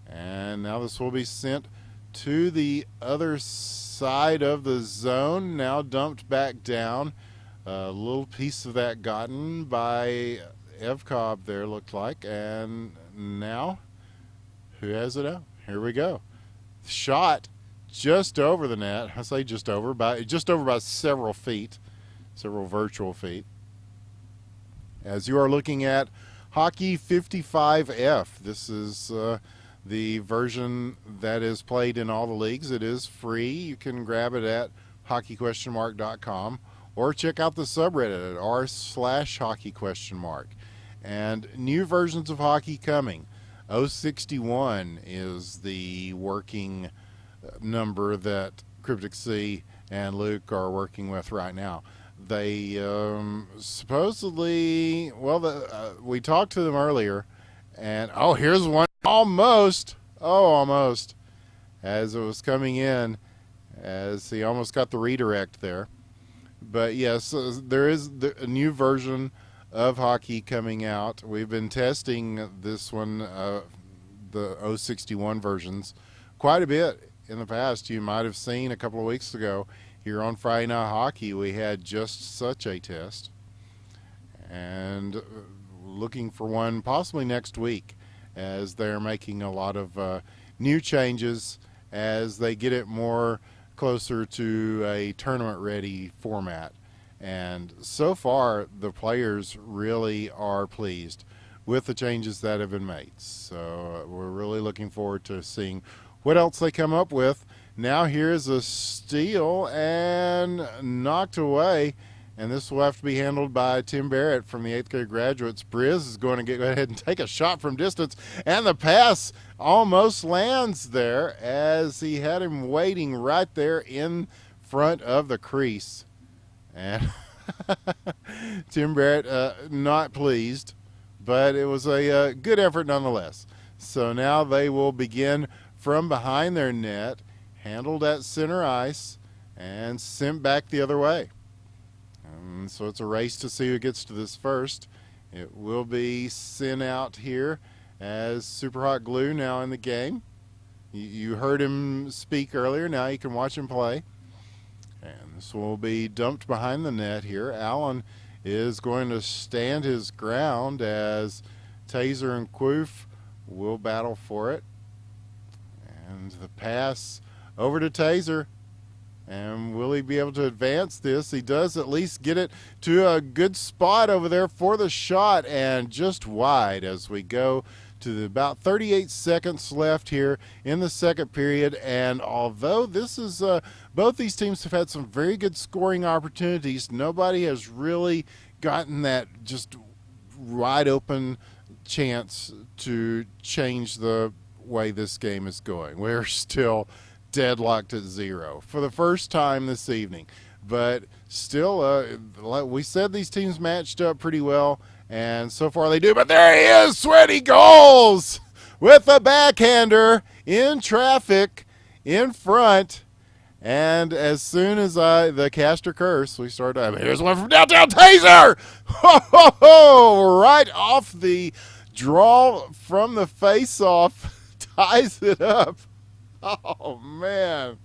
Speaker 1: And now this will be sent to the other side of the zone, now dumped back down. A little piece of that gotten by Evcobb there, looked like. And now, who has it out? Here we go. Shot just over the net. I say just over by several feet, several virtual feet. As you are looking at Hockey 55F, this is the version that is played in all the leagues. It is free. You can grab it at hockey?com or check out the subreddit at r/hockey?. And new versions of hockey coming. 061 is the working number that Cryptic C and Luke are working with right now. They supposedly, we talked to them earlier, and here's one almost, as it was coming in, as he almost got the redirect there. But yes, there is a new version of hockey coming out. We've been testing this one, the 061 versions, quite a bit in the past. You might have seen a couple of weeks ago here on Friday Night Hockey, we had just such a test. And looking for one possibly next week, as they're making a lot of new changes as they get it more closer to a tournament-ready format. And so far, the players really are pleased with the changes that have been made. So we're really looking forward to seeing what else they come up with. Now here's a steal and knocked away. And this will have to be handled by Tim Barrett from the 8th grade graduates. Briz is going to go ahead and take a shot from distance. And the pass almost lands there as he had him waiting right there in front of the crease. And Tim Barrett not pleased, but it was a good effort nonetheless. So now they will begin from behind their net, handled at center ice, and sent back the other way. So it's a race to see who gets to this first. It will be sent out here as Superhotglue now in the game. You heard him speak earlier. Now you can watch him play. And this will be dumped behind the net here. Allen is going to stand his ground as Taser and Quoof will battle for it. And the pass over to Taser. And will he be able to advance this? He does at least get it to a good spot over there for the shot, and just wide as we go to about 38 seconds left here in the second period. And although this is both these teams have had some very good scoring opportunities, nobody has really gotten that just wide open chance to change the way this game is going. We're still deadlocked at 0 for the first time this evening. But still, like we said, these teams matched up pretty well, and so far they do. But there he is, Sweaty Goals, with a backhander in traffic in front. And as soon as the caster curse, we start. Here's one from downtown. Taser! Ho, ho, ho! Right off the draw from the face-off, ties it up. Oh, man.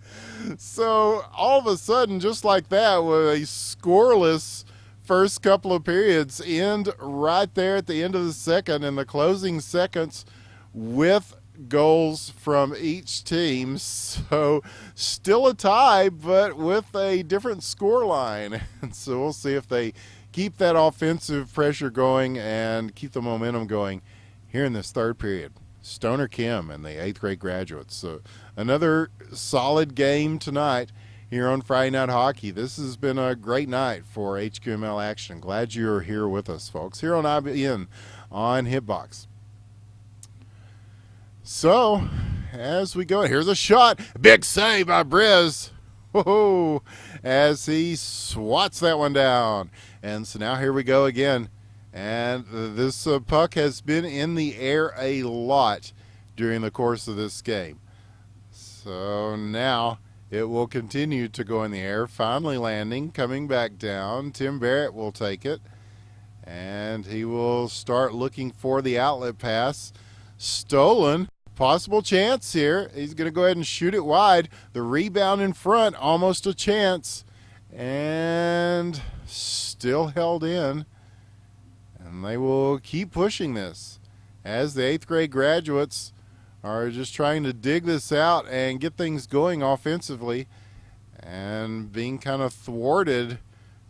Speaker 1: So all of a sudden, just like that, with a scoreless first couple of periods, end right there at the end of the second, in the closing seconds, with goals from each team. So still a tie, but with a different score line. And so we'll see if they keep that offensive pressure going and keep the momentum going here in this third period. Stoner Kim and the 8th grade graduates. So another solid game tonight here on Friday Night Hockey. This has been a great night for HQML action. Glad you're here with us, folks, here on IBN on Hitbox. So as we go, here's a shot. Big save by Briz. Whoa, as he swats that one down. And so now here we go again. And this puck has been in the air a lot during the course of this game. So now it will continue to go in the air, finally landing, coming back down. Tim Barrett will take it, and he will start looking for the outlet pass. Stolen. Possible chance here. He's going to go ahead and shoot it wide. The rebound in front, almost a chance, and still held in. And they will keep pushing this as the 8th grade graduates are just trying to dig this out and get things going offensively, and being kind of thwarted,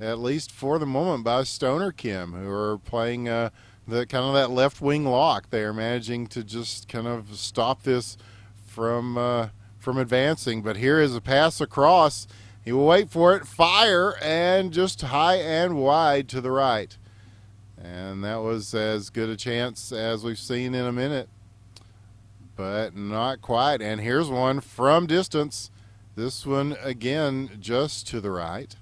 Speaker 1: at least for the moment, by Stoner Kim, who are playing the kind of that left wing lock. They are managing to just kind of stop this from advancing. But here is a pass across. He will wait for it, fire, and just high and wide to the right. And that was as good a chance as we've seen in a minute, but not quite. And here's one from distance. This one again just to the right.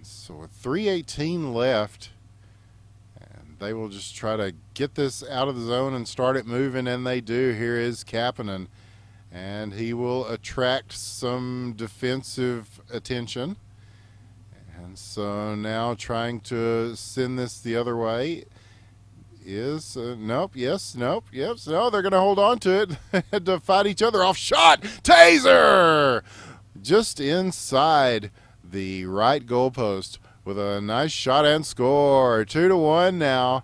Speaker 1: So with 3:18 left, and they will just try to get this out of the zone and start it moving, and they do. Here is Kapanen, and he will attract some defensive attention. And so now trying to send this the other way is nope, yes, nope, yep. So they're going to hold on to it to fight each other off. Shot, taser, just inside the right goalpost with a nice shot and score. 2-1 now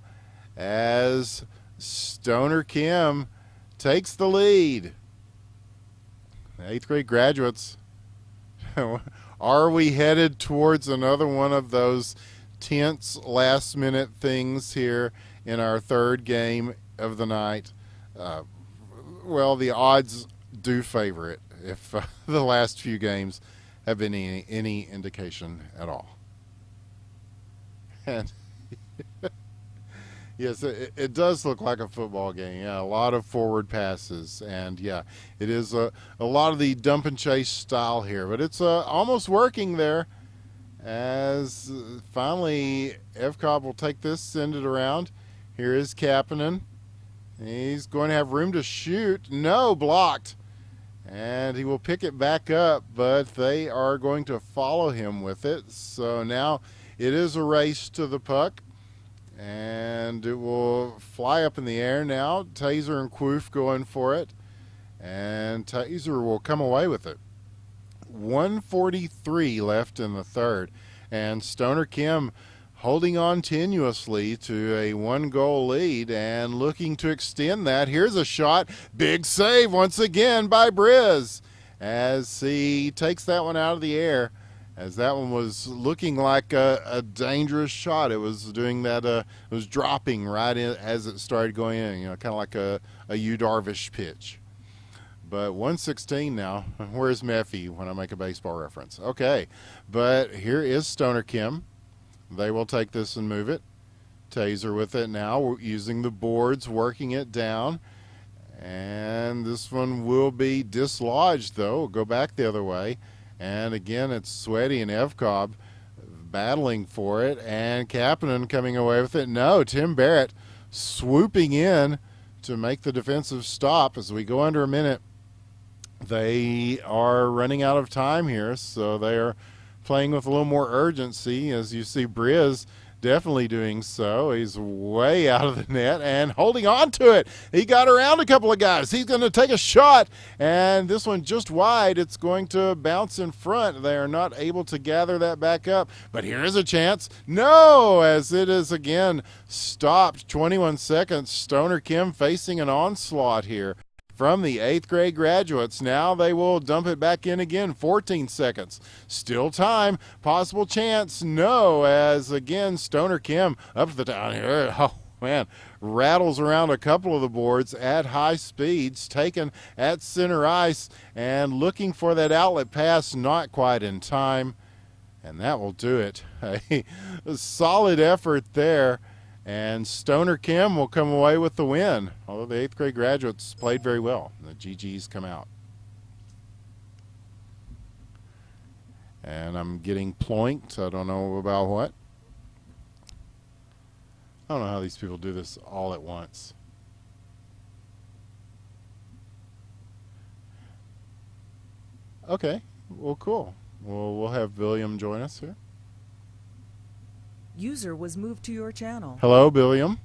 Speaker 1: as Stoner Kim takes the lead. The 8th grade graduates. Are we headed towards another one of those tense last-minute things here in our third game of the night? Well, the odds do favor it if the last few games have been any indication at all. And yes, it does look like a football game. Yeah, a lot of forward passes, and yeah, it is a lot of the dump and chase style here, but it's almost working there. As finally Evkov will take this, send it around. Here is Kapanen. He's going to have room to shoot. No, blocked. And he will pick it back up, but they are going to follow him with it. So now it is a race to the puck. And it will fly up in the air now. Taser and Quoof going for it. And Taser will come away with it. 1:43 left in the third. And Stoner Kim holding on tenuously to a 1-goal lead and looking to extend that. Here's a shot. Big save once again by Briz as he takes that one out of the air. As that one was looking like a dangerous shot. It was doing that, it was dropping right in as it started going in, kind of like a Yu Darvish pitch. But 1:16 now. Where's Meffy when I make a baseball reference? Okay, but here is Stoner Kim. They will take this and move it. Taser with it now. We're using the boards, working it down. And this one will be dislodged, though. Go back the other way. And again, it's Sweaty and Evcobb battling for it. And Kapanen coming away with it. No, Tim Barrett swooping in to make the defensive stop as we go under a minute. They are running out of time here, so they are playing with a little more urgency. As you see, Briz definitely doing so. He's way out of the net and holding on to it. He got around a couple of guys. He's going to take a shot, and this one just wide. It's going to bounce in front. They are not able to gather that back up, but here is a chance. No, as it is again stopped. 21 seconds. Stoner Kim facing an onslaught here from the 8th grade graduates. Now they will dump it back in again. 14 seconds. Still time. Possible chance. No, as again Stoner Kim up to the down here. Oh, man. Rattles around a couple of the boards at high speeds. Taken at center ice and looking for that outlet pass. Not quite in time. And that will do it. A solid effort there. And Stoner Kim will come away with the win. Although the 8th grade graduates played very well. The GGs come out. And I'm getting ploinked. I don't know about what. I don't know how these people do this all at once. Okay. Well, cool. Well, we'll have William join us here.
Speaker 3: User was moved to your channel.
Speaker 1: Hello, William.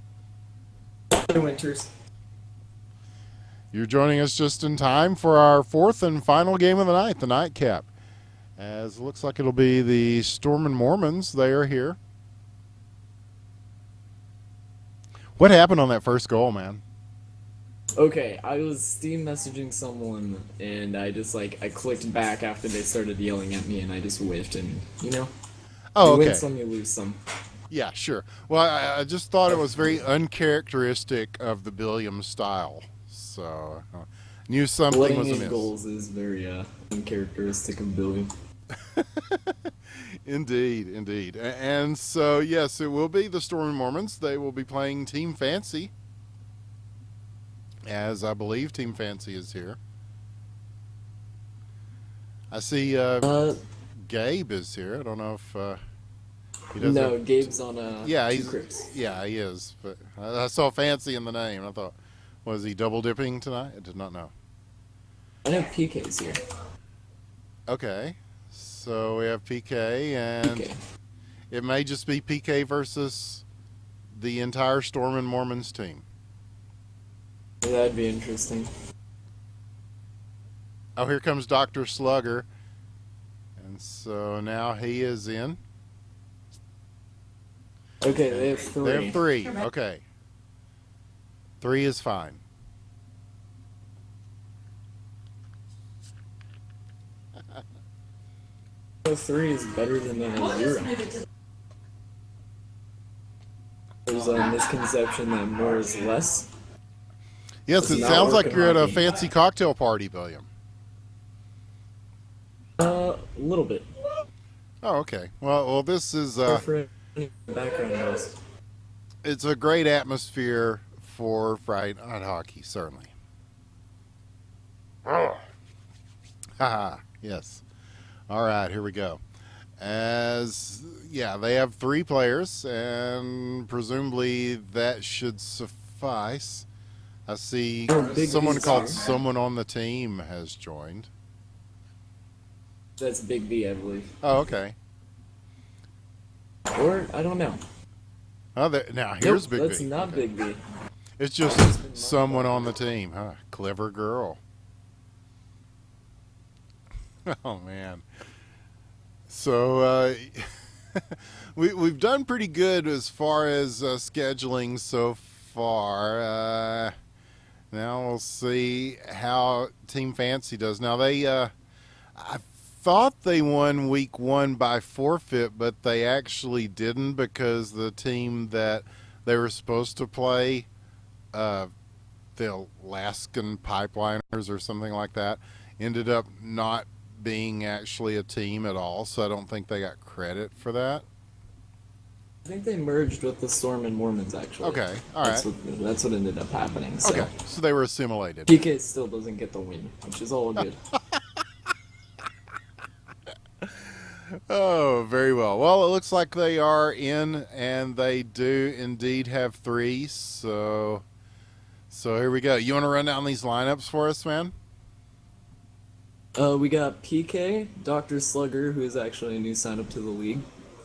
Speaker 4: Winters.
Speaker 1: You're joining us just in time for our 4th and final game of the night, the nightcap. As it looks like it'll be the Storm and Mormons. They are here. What happened on that first goal, man?
Speaker 4: Okay, I was Steam messaging someone, and I clicked back after they started yelling at me, and I just whiffed, and,
Speaker 1: Oh,
Speaker 4: you
Speaker 1: okay.
Speaker 4: win some, you lose some.
Speaker 1: Yeah, sure. Well, I just thought it was very uncharacteristic of the Billiam style. So, knew something
Speaker 4: Letting
Speaker 1: was
Speaker 4: in
Speaker 1: amiss.
Speaker 4: goals is very uncharacteristic of Billy.
Speaker 1: Indeed, indeed. And so, yes, it will be the Storm Mormons. They will be playing Team Fancy, as I believe Team Fancy is here. I see Gabe is here. I don't know if he does.
Speaker 4: No, Gabe's on
Speaker 1: Yeah,
Speaker 4: two
Speaker 1: he's
Speaker 4: Crips.
Speaker 1: yeah, he is. But I saw Fancy in the name. I thought, was he double dipping tonight? I did not know.
Speaker 4: I know PK's here.
Speaker 1: Okay, so we have PK, and
Speaker 4: PK.
Speaker 1: it may just be PK versus the entire Storm and Mormons team.
Speaker 4: That'd be interesting.
Speaker 1: Oh, here comes Dr. Slugger. And so now he is in.
Speaker 4: Okay, they have 3.
Speaker 1: They have 3. Okay. 3 is fine.
Speaker 4: So 3 is better than 0. There's a misconception that more is less.
Speaker 1: Yes, it
Speaker 4: Not
Speaker 1: sounds like
Speaker 4: working
Speaker 1: you're at a
Speaker 4: hockey.
Speaker 1: fancy cocktail party, William.
Speaker 4: A little bit.
Speaker 1: Oh, okay. Well, this is
Speaker 4: For any background noise.
Speaker 1: it's a great atmosphere for Friday night hockey, certainly. Oh. Haha, yes. All right, here we go. They have 3 players, and presumably that should suffice. I see
Speaker 4: Big
Speaker 1: someone
Speaker 4: B's
Speaker 1: called
Speaker 4: here.
Speaker 1: someone on the team has joined.
Speaker 4: That's Big B, I believe.
Speaker 1: Oh, okay.
Speaker 4: Or, I don't know.
Speaker 1: Oh, now here's
Speaker 4: Nope,
Speaker 1: Big
Speaker 4: that's
Speaker 1: B.
Speaker 4: not
Speaker 1: Okay.
Speaker 4: Big B.
Speaker 1: It's just someone on the team. Huh? Clever girl. Oh, man. So we've done pretty good as far as scheduling so far. Now we'll see how Team Fancy does. Now I thought they won week 1 by forfeit, but they actually didn't because the team that they were supposed to play, the Alaskan Pipeliners or something like that, ended up not being actually a team at all, so I don't think they got credit for that.
Speaker 4: I think they merged with the Storm and Mormons, actually.
Speaker 1: Okay, all right.
Speaker 4: That's what ended up happening. So.
Speaker 1: Okay, so they were assimilated.
Speaker 4: PK still doesn't get the win, which is all good.
Speaker 1: Oh, very well. Well, it looks like they are in, and they do indeed have 3. So here we go. You want to run down these lineups for us, man?
Speaker 4: We got PK, Dr. Slugger, who is actually a new sign up to the league.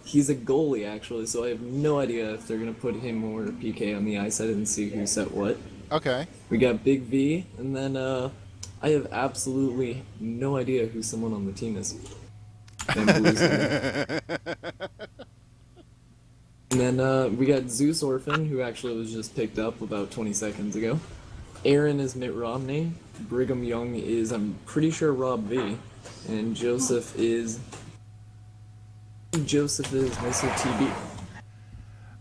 Speaker 4: He's a goalie, actually, so I have no idea if they're going to put him or PK on the ice. I didn't see who set what.
Speaker 1: Okay.
Speaker 4: We got Big V, and then I have absolutely no idea who someone on the team is. And then we got Zeus Orphan, who actually was just picked up about 20 seconds ago. Aaron is Mitt Romney. Brigham Young is, I'm pretty sure, Rob V. And Joseph is Mr. TB.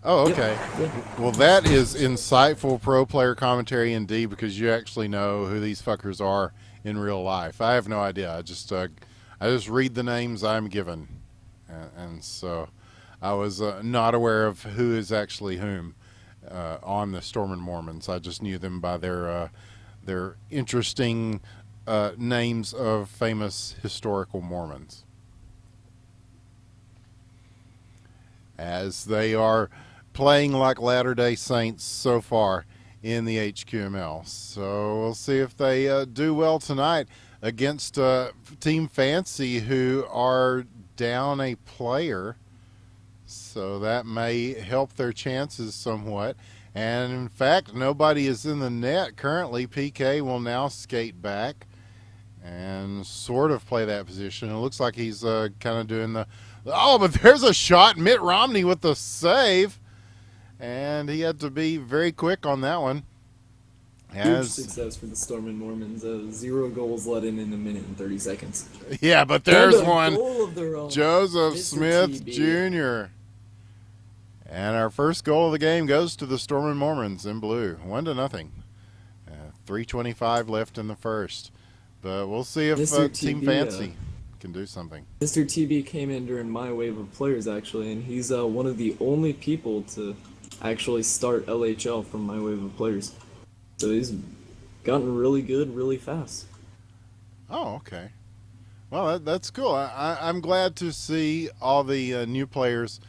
Speaker 1: Oh, okay.
Speaker 4: Yep.
Speaker 1: Well, that is insightful pro player commentary indeed, because you actually know who these fuckers are in real life. I have no idea. I just read the names I'm given, and so I was not aware of who is actually whom on the Storm and Mormons. I just knew them by their interesting names of famous historical Mormons, as they are playing like Latter-day Saints so far in the HQML. So we'll see if they do well tonight against Team Fancy, who are down a player. So that may help their chances somewhat. And in fact, nobody is in the net currently. PK will now skate back and sort of play that position. It looks like he's kind of doing the... Oh, but there's a shot. Mitt Romney with the save. And he had to be very quick on that one.
Speaker 4: Huge success for the Storm and Mormons. 0 goals let in a minute and 30 seconds.
Speaker 1: Yeah, but there's
Speaker 4: And a
Speaker 1: one.
Speaker 4: goal of their own.
Speaker 1: Joseph
Speaker 4: Mr.
Speaker 1: Smith
Speaker 4: TB.
Speaker 1: Jr. And our first goal of the game goes to the Storm and Mormons in blue. 1-0. 3:25 left in the first. But we'll see if
Speaker 4: Mr.
Speaker 1: Team
Speaker 4: TB,
Speaker 1: Fancy can do something.
Speaker 4: Mr. TB came in during my wave of players, actually, and he's one of the only people to actually start LHL from my wave of players. So he's gotten really good really fast.
Speaker 1: Oh, okay. Well, that's cool. I'm glad to see all the new players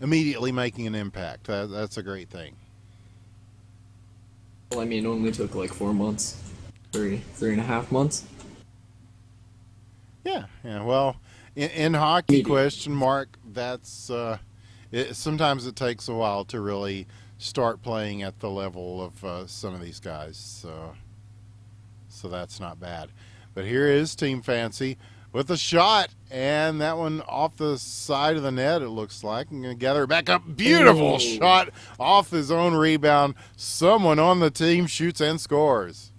Speaker 1: immediately making an impact. That's a great thing.
Speaker 4: Well, I mean, it only took like 4 months. 3.5 months.
Speaker 1: Yeah. Well, in hockey,
Speaker 4: Medium.
Speaker 1: question mark, that's sometimes it takes a while to really start playing at the level of some of these guys. So that's not bad. But here is Team Fancy with a shot, and that one off the side of the net, it looks like. I'm going to gather it back up. Beautiful shot off his own rebound. Someone on the team shoots and scores.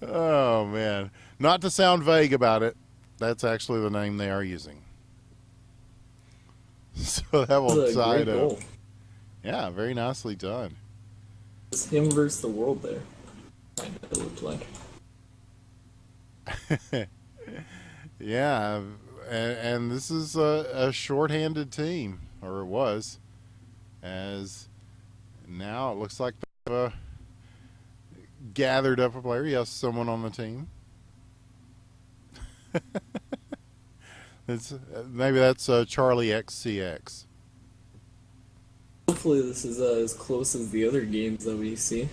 Speaker 1: Oh, man. Not to sound vague about it, that's actually the name they are using. So that will
Speaker 4: That's a
Speaker 1: tie
Speaker 4: great
Speaker 1: it up.
Speaker 4: goal.
Speaker 1: Yeah, very nicely done.
Speaker 4: It's him versus the world there. Kind of looked like.
Speaker 1: Yeah, and this is a shorthanded team, or it was, as now it looks like they've gathered up a player. Yes, someone on the team. Maybe that's Charlie XCX.
Speaker 4: Hopefully this is as close as the other games that we see.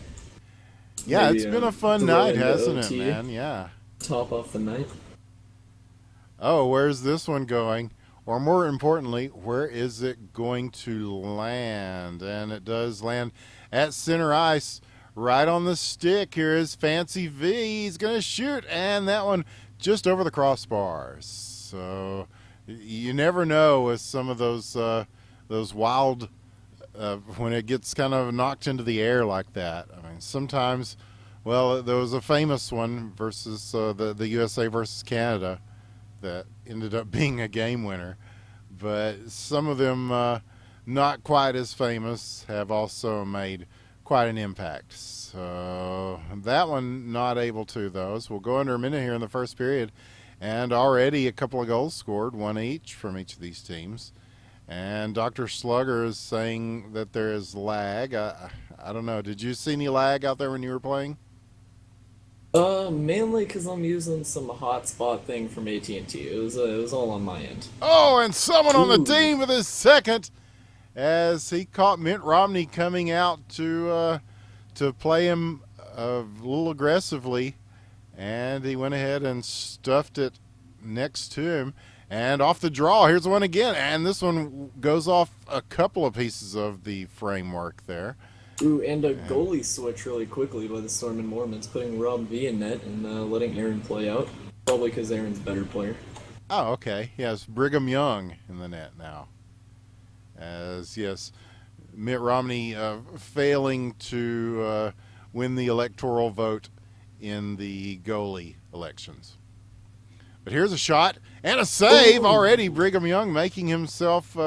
Speaker 1: Yeah,
Speaker 4: Maybe,
Speaker 1: it's been a fun
Speaker 4: throw
Speaker 1: night,
Speaker 4: into
Speaker 1: hasn't it,
Speaker 4: OT.
Speaker 1: man? Yeah.
Speaker 4: Top off the night.
Speaker 1: Oh, where's this one going? Or more importantly, where is it going to land? And it does land at center ice, right on the stick. Here is Fancy V. He's going to shoot, and that one just over the crossbars. So you never know with some of those wild, when it gets kind of knocked into the air like that. I mean, sometimes, well, there was a famous one versus the USA versus Canada that ended up being a game winner. But some of them, not quite as famous, have also made quite an impact. So that one not able to, though. So we'll go under a minute here in the first period. And already a couple of goals scored, one each from each of these teams. And Dr. Slugger is saying that there is lag. I don't know. Did you see any lag out there when you were playing?
Speaker 4: Mainly because I'm using some hotspot thing from AT&T. It was all on my end.
Speaker 1: Oh, and someone on the
Speaker 4: Ooh.
Speaker 1: team with his second, as he caught Mitt Romney coming out to play him a little aggressively, and he went ahead and stuffed it next to him. And off the draw, here's one again, and this one goes off a couple of pieces of the framework there.
Speaker 4: Ooh, and a goalie switch really quickly by the Storm and Mormons, putting Rob V in net and letting Aaron play out. Probably because Aaron's a better player.
Speaker 1: Oh, okay. Yes, Brigham Young in the net now. As, yes, Mitt Romney failing to win the electoral vote in the goalie elections. But here's a shot and a save.
Speaker 4: Ooh.
Speaker 1: Already. Brigham Young making himself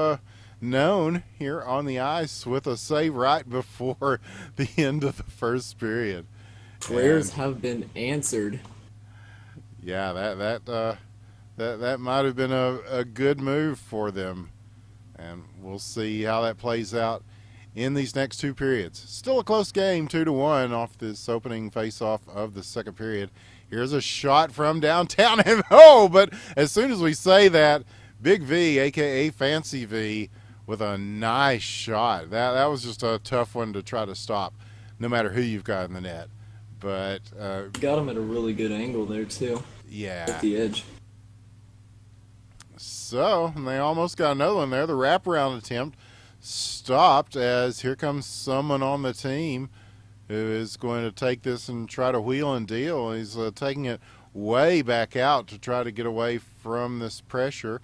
Speaker 1: known here on the ice with a save right before the end of the first period.
Speaker 4: Prayers
Speaker 1: And,
Speaker 4: have been answered.
Speaker 1: yeah, that might have been a good move for them. And we'll see how that plays out in these next two periods. Still a close game, 2-1 off this opening face-off of the second period. Here's a shot from downtown, and but as soon as we say that, Big V, a.k.a. Fancy V, with a nice shot. That was just a tough one to try to stop, no matter who you've got in the net. But
Speaker 4: Got him at a really good angle there, too.
Speaker 1: yeah.
Speaker 4: At the edge.
Speaker 1: So, and they almost got another one there. The wraparound attempt stopped as here comes someone on the team who is going to take this and try to wheel and deal. He's taking it way back out to try to get away from this pressure.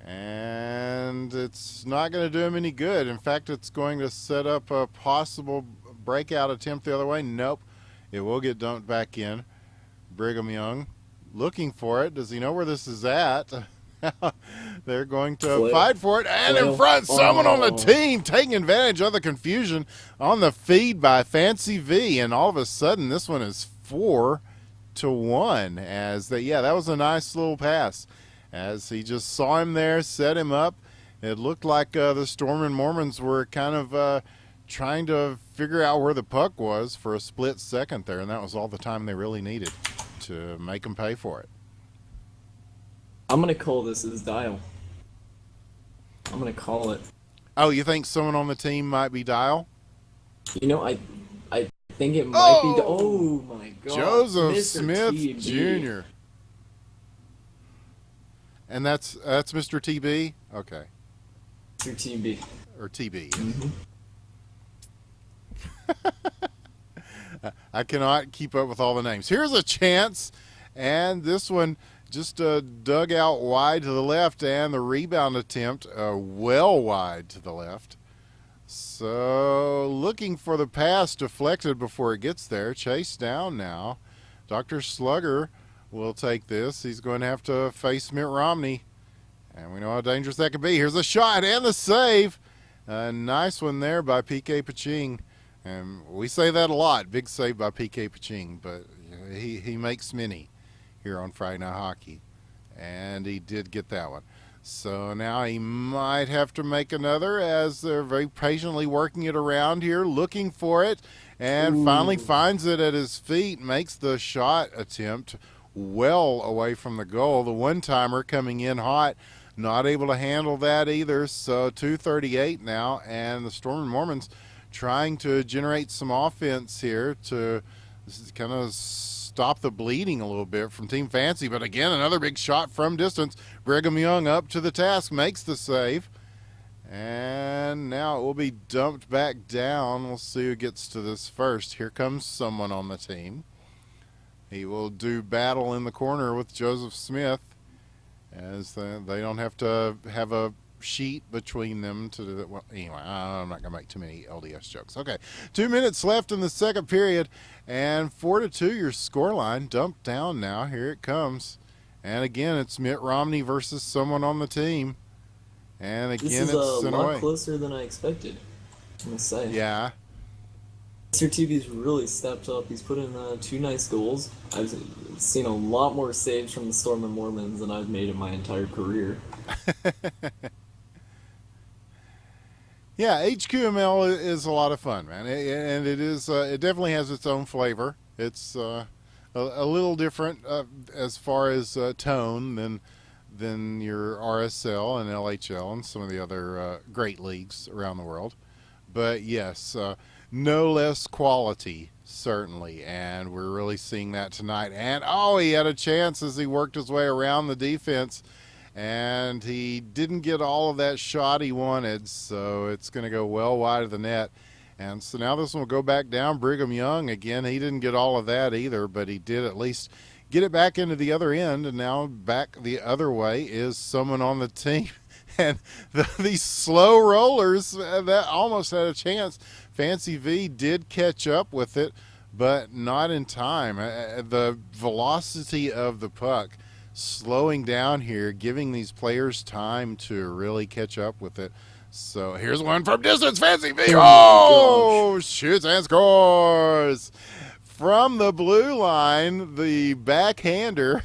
Speaker 1: And it's not going to do him any good. In fact, it's going to set up a possible breakout attempt the other way. Nope. It will get dumped back in. Brigham Young looking for it. Does he know where this is at? They're going to fight for it. And in front, someone on the team taking advantage of the confusion on the feed by Fancy V. And all of a sudden, this one is 4-1. That was a nice little pass. As he just saw him there, set him up. It looked like the Storm and Mormons were kind of trying to figure out where the puck was for a split second there, and that was all the time they really needed to make them pay for it.
Speaker 4: I'm going to call this as Dial. I'm going to call it.
Speaker 1: Oh, you think someone on the team might be Dial?
Speaker 4: You know, I think it might be. Oh my God.
Speaker 1: Joseph
Speaker 4: Mr.
Speaker 1: Smith
Speaker 4: TB.
Speaker 1: Jr. And that's Mr. TB? Okay.
Speaker 4: Mr. TB.
Speaker 1: Or TB.
Speaker 4: Mm-hmm.
Speaker 1: I cannot keep up with all the names. Here's a chance, and this one just dug out wide to the left, and the rebound attempt well wide to the left. So looking for the pass deflected before it gets there. Chased down now. Dr. Slugger will take this. He's going to have to face Mitt Romney, and we know how dangerous that could be. Here's a shot and the save. A nice one there by PK Paching. And we say that a lot, big save by PK Paching, but he makes many here on Friday Night Hockey, and he did get that one. So now he might have to make another as they're very patiently working it around here, looking for it, and finally finds it at his feet, makes the shot attempt well away from the goal. The one-timer coming in hot, not able to handle that either, so 2:38 now, and the Storm and Mormons trying to generate some offense here to kind of stop the bleeding a little bit from Team Fancy. But again, another big shot from distance. Brigham Young up to the task, makes the save. And now it will be dumped back down. We'll see who gets to this first. Here comes someone on the team. He will do battle in the corner with Joseph Smith, as they don't have to have a sheet between them to do that. Well, anyway, I'm not going to make too many LDS jokes. Okay, 2 minutes left in the second period, and 4-2 your scoreline. Dumped down now. Here it comes. And again, it's Mitt Romney versus someone on the team. And again,
Speaker 4: This is
Speaker 1: it's
Speaker 4: a
Speaker 1: sent
Speaker 4: lot
Speaker 1: away.
Speaker 4: closer than I expected, I must say.
Speaker 1: Yeah.
Speaker 4: Mr. TV's really stepped up. He's put in 2 nice goals. I've seen a lot more saves from the Storm and Mormons than I've made in my entire career.
Speaker 1: Yeah, HQML is a lot of fun, man, and it is. It definitely has its own flavor. It's a little different as far as tone than your RSL and LHL and some of the other great leagues around the world. But yes, no less quality certainly, and we're really seeing that tonight. And oh, he had a chance as he worked his way around the defense. And he didn't get all of that shot he wanted, so it's going to go well wide of the net. And so now this one will go back down. Brigham Young, again, he didn't get all of that either, but he did at least get it back into the other end. And now back the other way is someone on the team. And these slow rollers that almost had a chance. Fancy V did catch up with it, but not in time. The velocity of the puck slowing down here, giving these players time to really catch up with it. So here's one from distance. Fancy V. Oh, shoots and scores from the blue line. The backhander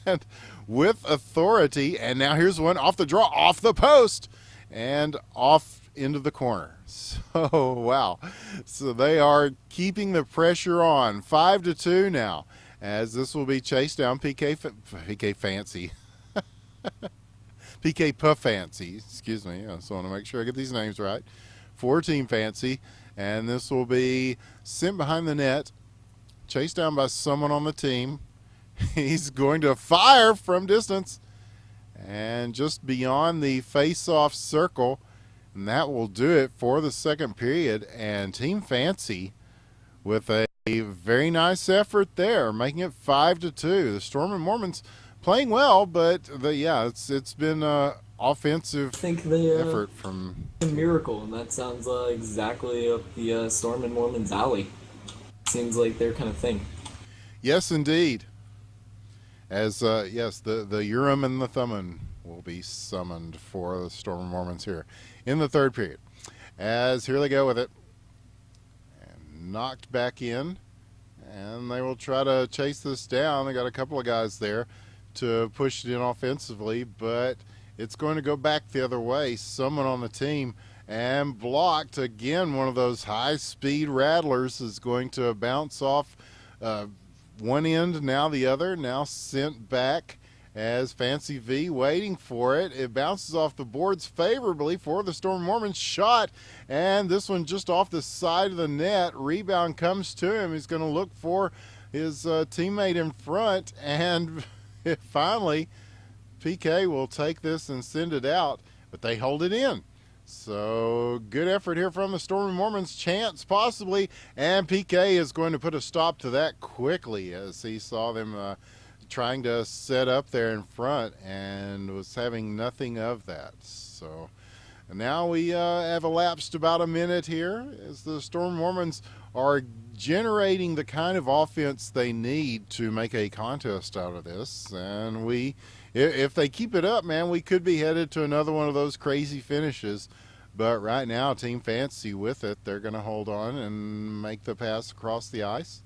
Speaker 1: and with authority. And now here's one off the draw, off the post, and off into the corner. So wow. So they are keeping the pressure on. 5-2 now, as this will be chased down. PK Fancy. PK Puff Fancy, excuse me. I just want to make sure I get these names right. For Team Fancy. And this will be sent behind the net, chased down by someone on the team. He's going to fire from distance and just beyond the face-off circle. And that will do it for the second period. And Team Fancy with a very nice effort there, making it 5-2. The Storm and Mormons playing well, but it's been offensive effort from
Speaker 4: a miracle, and that sounds exactly up the Storm and Mormons alley. Seems like their kind of thing.
Speaker 1: Yes, indeed. As yes, the Urim and the Thummim will be summoned for the Storm and Mormons here in the third period. As here they go with it. Knocked back in, and they will try to chase this down. They got a couple of guys there to push it in offensively, but it's going to go back the other way. Someone on the team and blocked again. One of those high-speed rattlers is going to bounce off one end, now the other, now sent back as Fancy V waiting for it. It bounces off the boards favorably for the Storm Mormons. Shot, and this one just off the side of the net. Rebound comes to him. He's going to look for his teammate in front, and finally PK will take this and send it out, but they hold it in. So good effort here from the Storm Mormons. Chance possibly, and PK is going to put a stop to that quickly as he saw them trying to set up there in front and was having nothing of that. So now we have elapsed about a minute here as the Storm Mormons are generating the kind of offense they need to make a contest out of this. And if they keep it up, man, we could be headed to another one of those crazy finishes. But right now, Team Fancy with it, they're going to hold on and make the pass across the ice.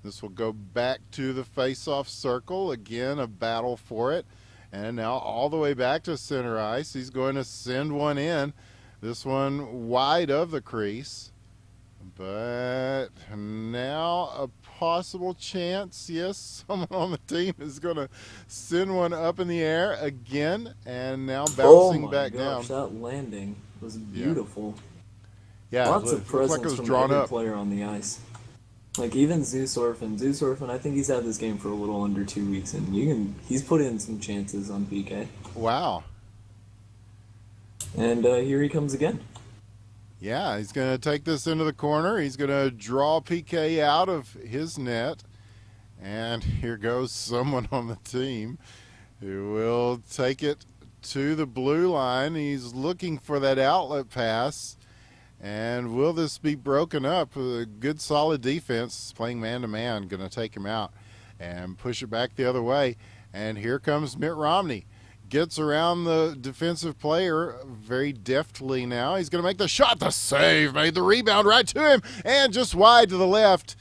Speaker 1: This will go back to the face-off circle. Again, a battle for it. And now all the way back to center ice. He's going to send one in. This one wide of the crease. But now a possible chance. Yes, someone on the team is going to send one up in the air again. And now bouncing back down.
Speaker 4: That landing was beautiful.
Speaker 1: Yeah,
Speaker 4: lots of presence
Speaker 1: like it was
Speaker 4: from
Speaker 1: drawn
Speaker 4: every
Speaker 1: up.
Speaker 4: player on the ice. Like even Zeusorfen, I think he's had this game for a little under 2 weeks, and he's put in some chances on PK.
Speaker 1: Wow.
Speaker 4: And here he comes again.
Speaker 1: Yeah, he's going to take this into the corner. He's going to draw PK out of his net. And here goes someone on the team who will take it to the blue line. He's looking for that outlet pass. And will this be broken up? A good solid defense, playing man-to-man, going to take him out and push it back the other way. And here comes Mitt Romney gets around the defensive player very deftly now. He's going to make the shot. The save made the rebound right to him and just wide to the left.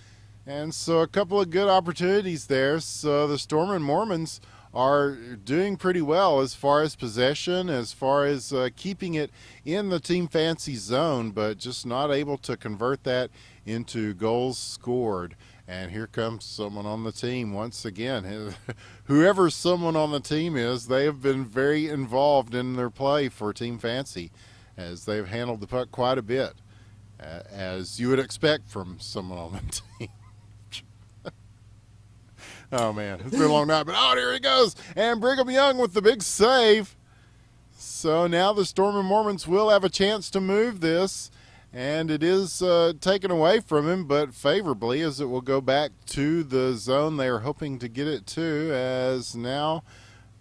Speaker 1: And so a couple of good opportunities there. So the Storm and Mormons are doing pretty well as far as possession, as far as keeping it in the Team Fancy zone, but just not able to convert that into goals scored. And here comes someone on the team once again. Whoever someone on the team is, they have been very involved in their play for Team Fancy, as they've handled the puck quite a bit, as you would expect from someone on the team. Oh, man, it's been a long night, but here he goes. And Brigham Young with the big save. So now the Storm and Mormons will have a chance to move this. And it is taken away from him, but favorably, as it will go back to the zone they are hoping to get it to, as now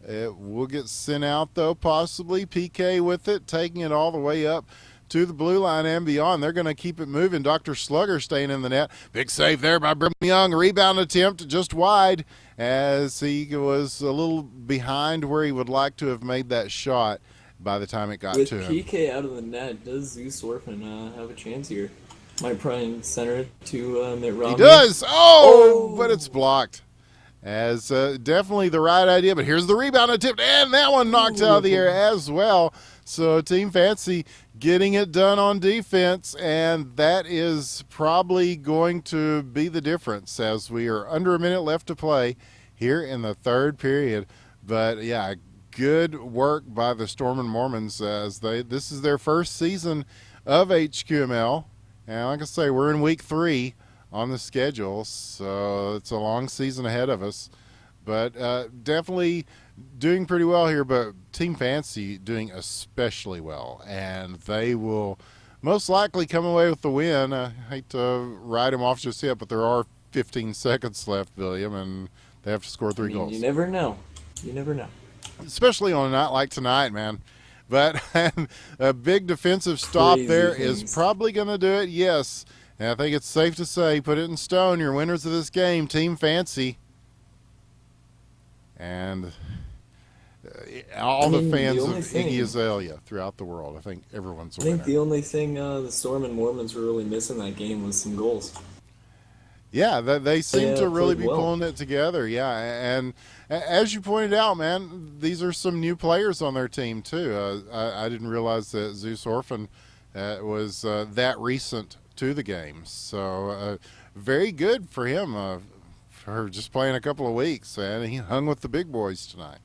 Speaker 1: it will get sent out, though, possibly. PK with it, taking it all the way up to the blue line and beyond. They're going to keep it moving. Dr. Slugger staying in the net. Big save there by Brigham Young. Rebound attempt just wide, as he was a little behind where he would like to have made that shot by the time it got
Speaker 4: With
Speaker 1: to him.
Speaker 4: PK out of the net, does Zeus Orphan have a chance here? Might probably center it to Mitt Romney.
Speaker 1: He does! Oh, but it's blocked. As definitely the right idea, but here's the rebound attempt, and that one knocked out of the air as well. So Team Fancy getting it done on defense, and that is probably going to be the difference, as we are under a minute left to play here in the third period. But yeah, good work by the Storm and Mormons, as this is their first season of HQML, and like I say, we're in week 3 on the schedule, so it's a long season ahead of us. But definitely doing pretty well here, but Team Fancy doing especially well, and they will most likely come away with the win. I hate to write them off just yet, but there are 15 seconds left, William, and they have to score 3 goals.
Speaker 4: You never know. You never know.
Speaker 1: Especially on a night like tonight, man. But a big defensive stop
Speaker 4: Crazy
Speaker 1: there
Speaker 4: things.
Speaker 1: is probably going to do it, yes. And I think it's safe to say, put it in stone, your winners of this game, Team Fancy. And all the fans of Iggy Azalea throughout the world. I think everyone's a winner.
Speaker 4: I think the only thing the Storm and Mormons were really missing that game was some goals.
Speaker 1: Yeah, they seem to really be
Speaker 4: played well.
Speaker 1: pulling it together. Yeah, and as you pointed out, man, these are some new players on their team too. I didn't realize that Zeus Orphan was that recent to the game. So very good for him for just playing a couple of weeks, and he hung with the big boys tonight.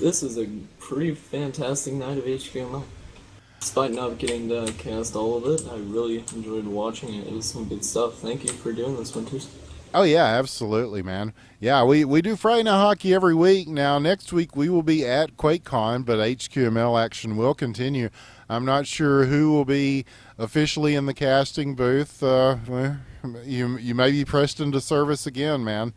Speaker 4: This is a pretty fantastic night of HQML. Despite not getting to cast all of it, I really enjoyed watching it. It was some good stuff. Thank you for doing this, Winters.
Speaker 1: Oh, yeah, absolutely, man. Yeah, we do Friday Night Hockey every week. Now, next week we will be at QuakeCon, but HQML action will continue. I'm not sure who will be officially in the casting booth. You may be pressed into service again, man.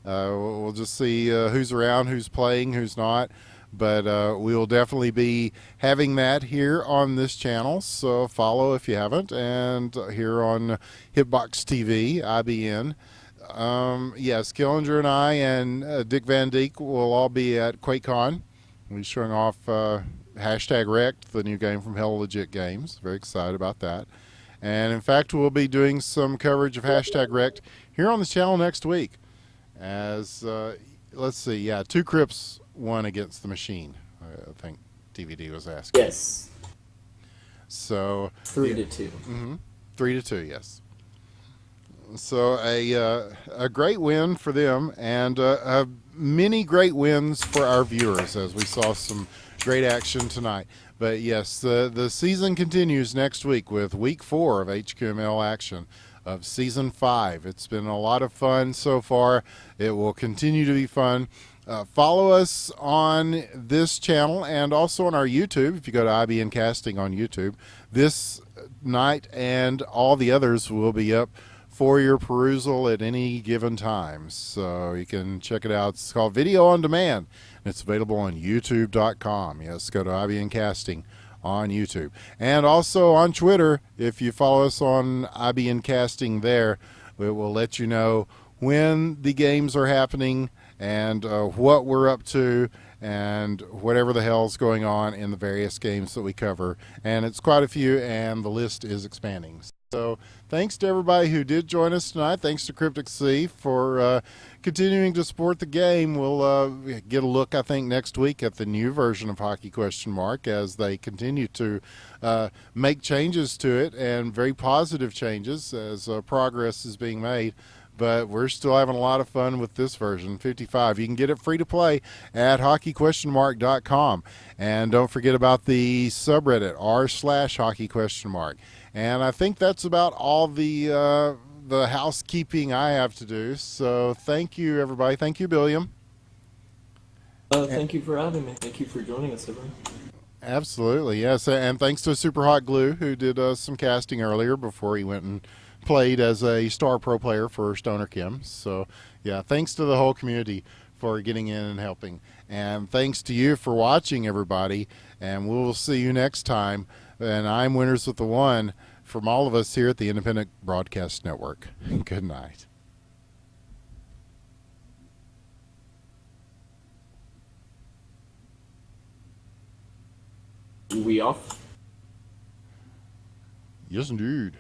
Speaker 1: We'll just see who's around, who's playing, who's not. But we will definitely be having that here on this channel, so follow if you haven't, and here on Hitbox TV, IBN. Yes, Killinger and I and Dick Van Dijk will all be at QuakeCon. We'll be showing off hashtag Wrecked, the new game from Hell Legit Games. Very excited about that. And in fact, we'll be doing some coverage of hashtag Wrecked here on this channel next week. As, let's see, yeah, 2 Crips won against the Machine, I think DVD was asking.
Speaker 4: Yes.
Speaker 1: So
Speaker 4: 3-2.
Speaker 1: Mm-hmm. 3-2, yes. So a great win for them, and many great wins for our viewers, as we saw some great action tonight. But yes, the season continues next week with week 4 of HQML action of season 5. It's been a lot of fun so far. It will continue to be fun. Follow us on this channel and also on our YouTube. If you go to IBN Casting on YouTube, this night and all the others will be up for your perusal at any given time. So you can check it out. It's called Video on Demand, and it's available on YouTube.com. Yes, go to IBN Casting on YouTube. And also on Twitter, if you follow us on IBN Casting there, it will let you know when the games are happening and what we're up to and whatever the hell's going on in the various games that we cover. And it's quite a few, and the list is expanding. So thanks to everybody who did join us tonight. Thanks to Cryptic C for continuing to support the game. We'll get a look, I think, next week at the new version of Hockey Question Mark as they continue to make changes to it, and very positive changes as progress is being made. But we're still having a lot of fun with this version, 55. You can get it free to play at hockeyquestionmark.com. And don't forget about the subreddit, r/hockeyquestionmark. And I think that's about all the housekeeping I have to do. So thank you, everybody. Thank you, Billiam.
Speaker 4: Thank you for having me. Thank you for joining us, everyone.
Speaker 1: Absolutely, yes. And thanks to Superhotglue, who did some casting earlier before he went and played as a star pro player for Stoner Kim. So, yeah, thanks to the whole community for getting in and helping. And thanks to you for watching, everybody. And we'll see you next time. And I'm Winners with the One from all of us here at the Independent Broadcast Network. Good night.
Speaker 4: We off?
Speaker 1: Yes, indeed.